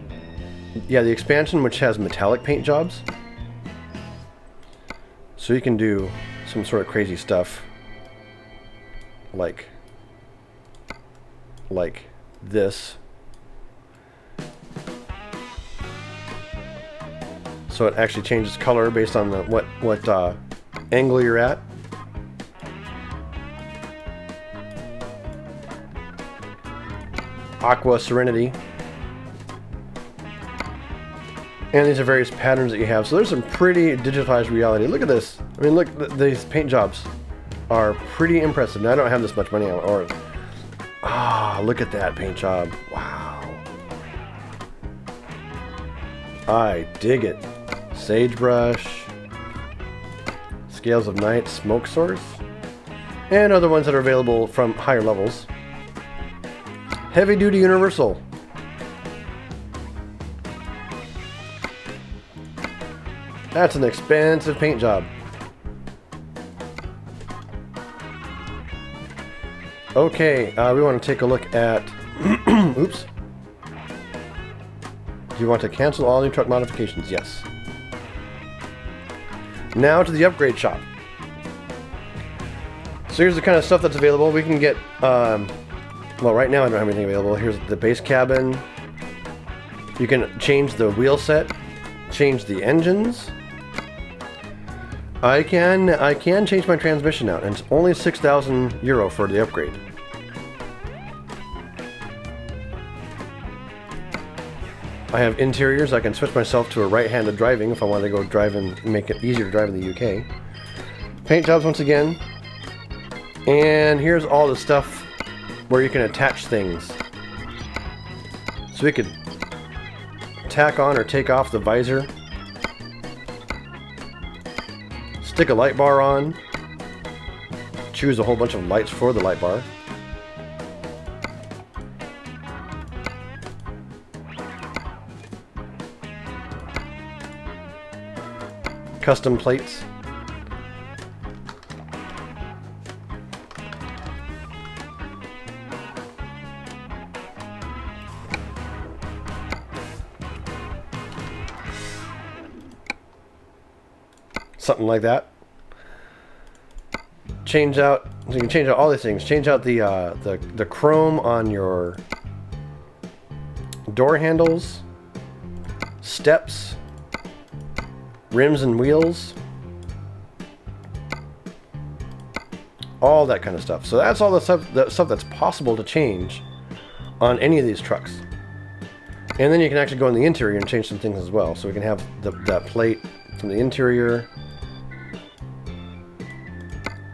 expansion which has metallic paint jobs. So you can do some sort of crazy stuff like this. So it actually changes color based on the what angle you're at. Aqua Serenity. And these are various patterns that you have. So there's some pretty digitalized reality. Look at this. I mean, look, these paint jobs are pretty impressive. Now, I don't have this much money on, look at that paint job. Wow. I dig it. Sagebrush. Scales of Night, Smoke Source. And other ones that are available from higher levels. Heavy Duty Universal. That's an expensive paint job. Okay, we want to take a look at... Oops. Do you want to cancel all new truck modifications? Yes. Now to the upgrade shop. So here's the kind of stuff that's available. We can get... well, right now I don't have anything available. Here's the base cabin. You can change the wheel set. Change the engines. I can change my transmission out, and it's only €6,000 for the upgrade. I have interiors. I can switch myself to a right-handed driving if I want to go drive and make it easier to drive in the UK. Paint jobs once again. And here's all the stuff where you can attach things. So we could tack on or take off the visor. Stick a light bar on. Choose a whole bunch of lights for the light bar. Custom plates. Something like that. Change out, so you can change out all these things. Change out the chrome on your door handles, steps, rims and wheels, all that kind of stuff. So that's all the stuff that's possible to change on any of these trucks. And then you can actually go in the interior and change some things as well. So we can have that plate from the interior.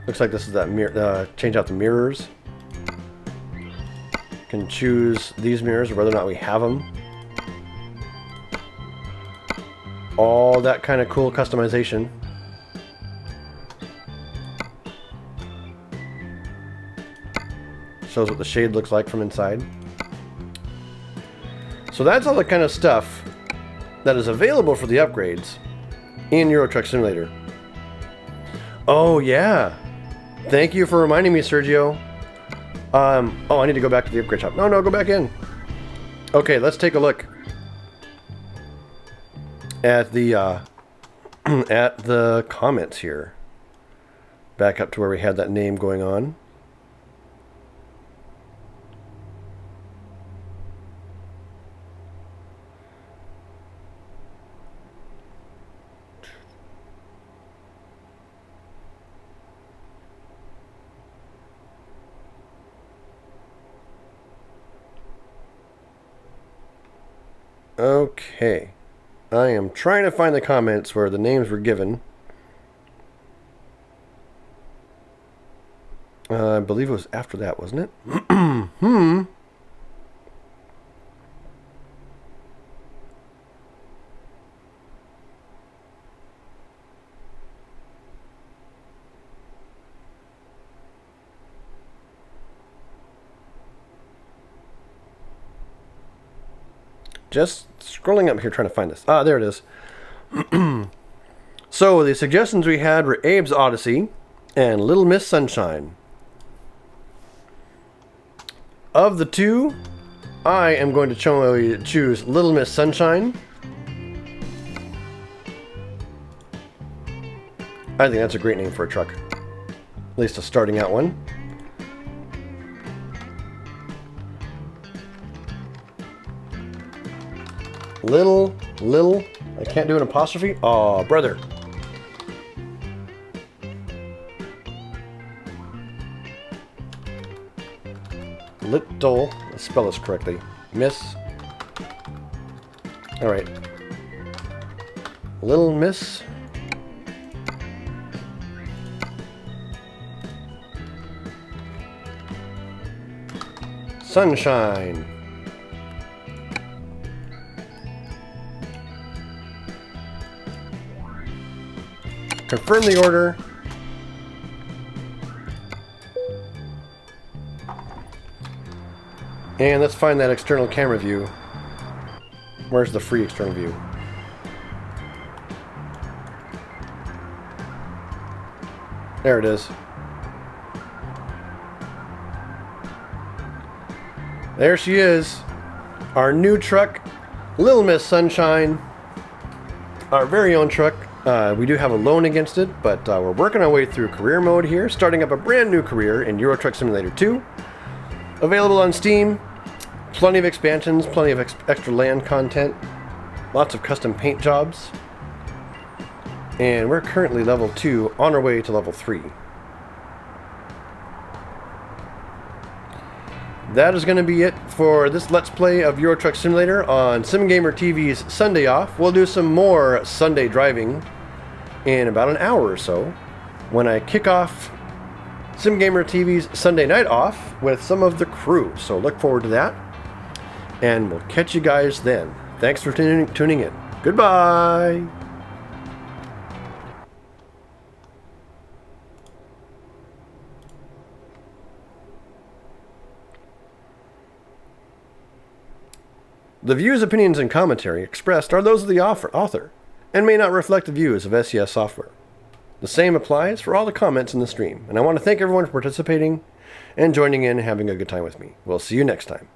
Looks like this is that mirror. Change out the mirrors. Can choose these mirrors or whether or not we have them. All that kind of cool customization. Shows what the shade looks like from inside. So that's all the kind of stuff that is available for the upgrades in Euro Truck Simulator. Oh yeah. Thank you for reminding me, Sergio. Oh, I need to go back to the upgrade shop. No, go back in. Okay, let's take a look at the at the comments here. Back up to where we had that name going on. Okay. I am trying to find the comments where the names were given. I believe it was after that, wasn't it? Just scrolling up here trying to find this. Ah, there it is. So the suggestions we had were Abe's Odyssey and Little Miss Sunshine. Of the two, I am going to choose Little Miss Sunshine. I think that's a great name for a truck. At least a starting out one. Little, I can't do an apostrophe. Aw, brother. Little, let's spell this correctly. Miss. All right. Little Miss. Sunshine. Confirm the order. And let's find that external camera view. Where's the free external view? There it is. There she is. Our new truck, Little Miss Sunshine. Our very own truck. We do have a loan against it, but we're working our way through career mode here, starting up a brand new career in Euro Truck Simulator 2. Available on Steam. Plenty of expansions, plenty of extra land content, lots of custom paint jobs. And we're currently level 2, on our way to level 3. That is going to be it for this Let's Play of Euro Truck Simulator on SimGamerTV's Sunday Off. We'll do some more Sunday driving in about an hour or so when I kick off SimGamerTV's Sunday Night Off with some of the crew. So look forward to that. And we'll catch you guys then. Thanks for tuning in. Goodbye! The views, opinions, and commentary expressed are those of the author and may not reflect the views of SES Software. The same applies for all the comments in the stream, and I want to thank everyone for participating and joining in and having a good time with me. We'll see you next time.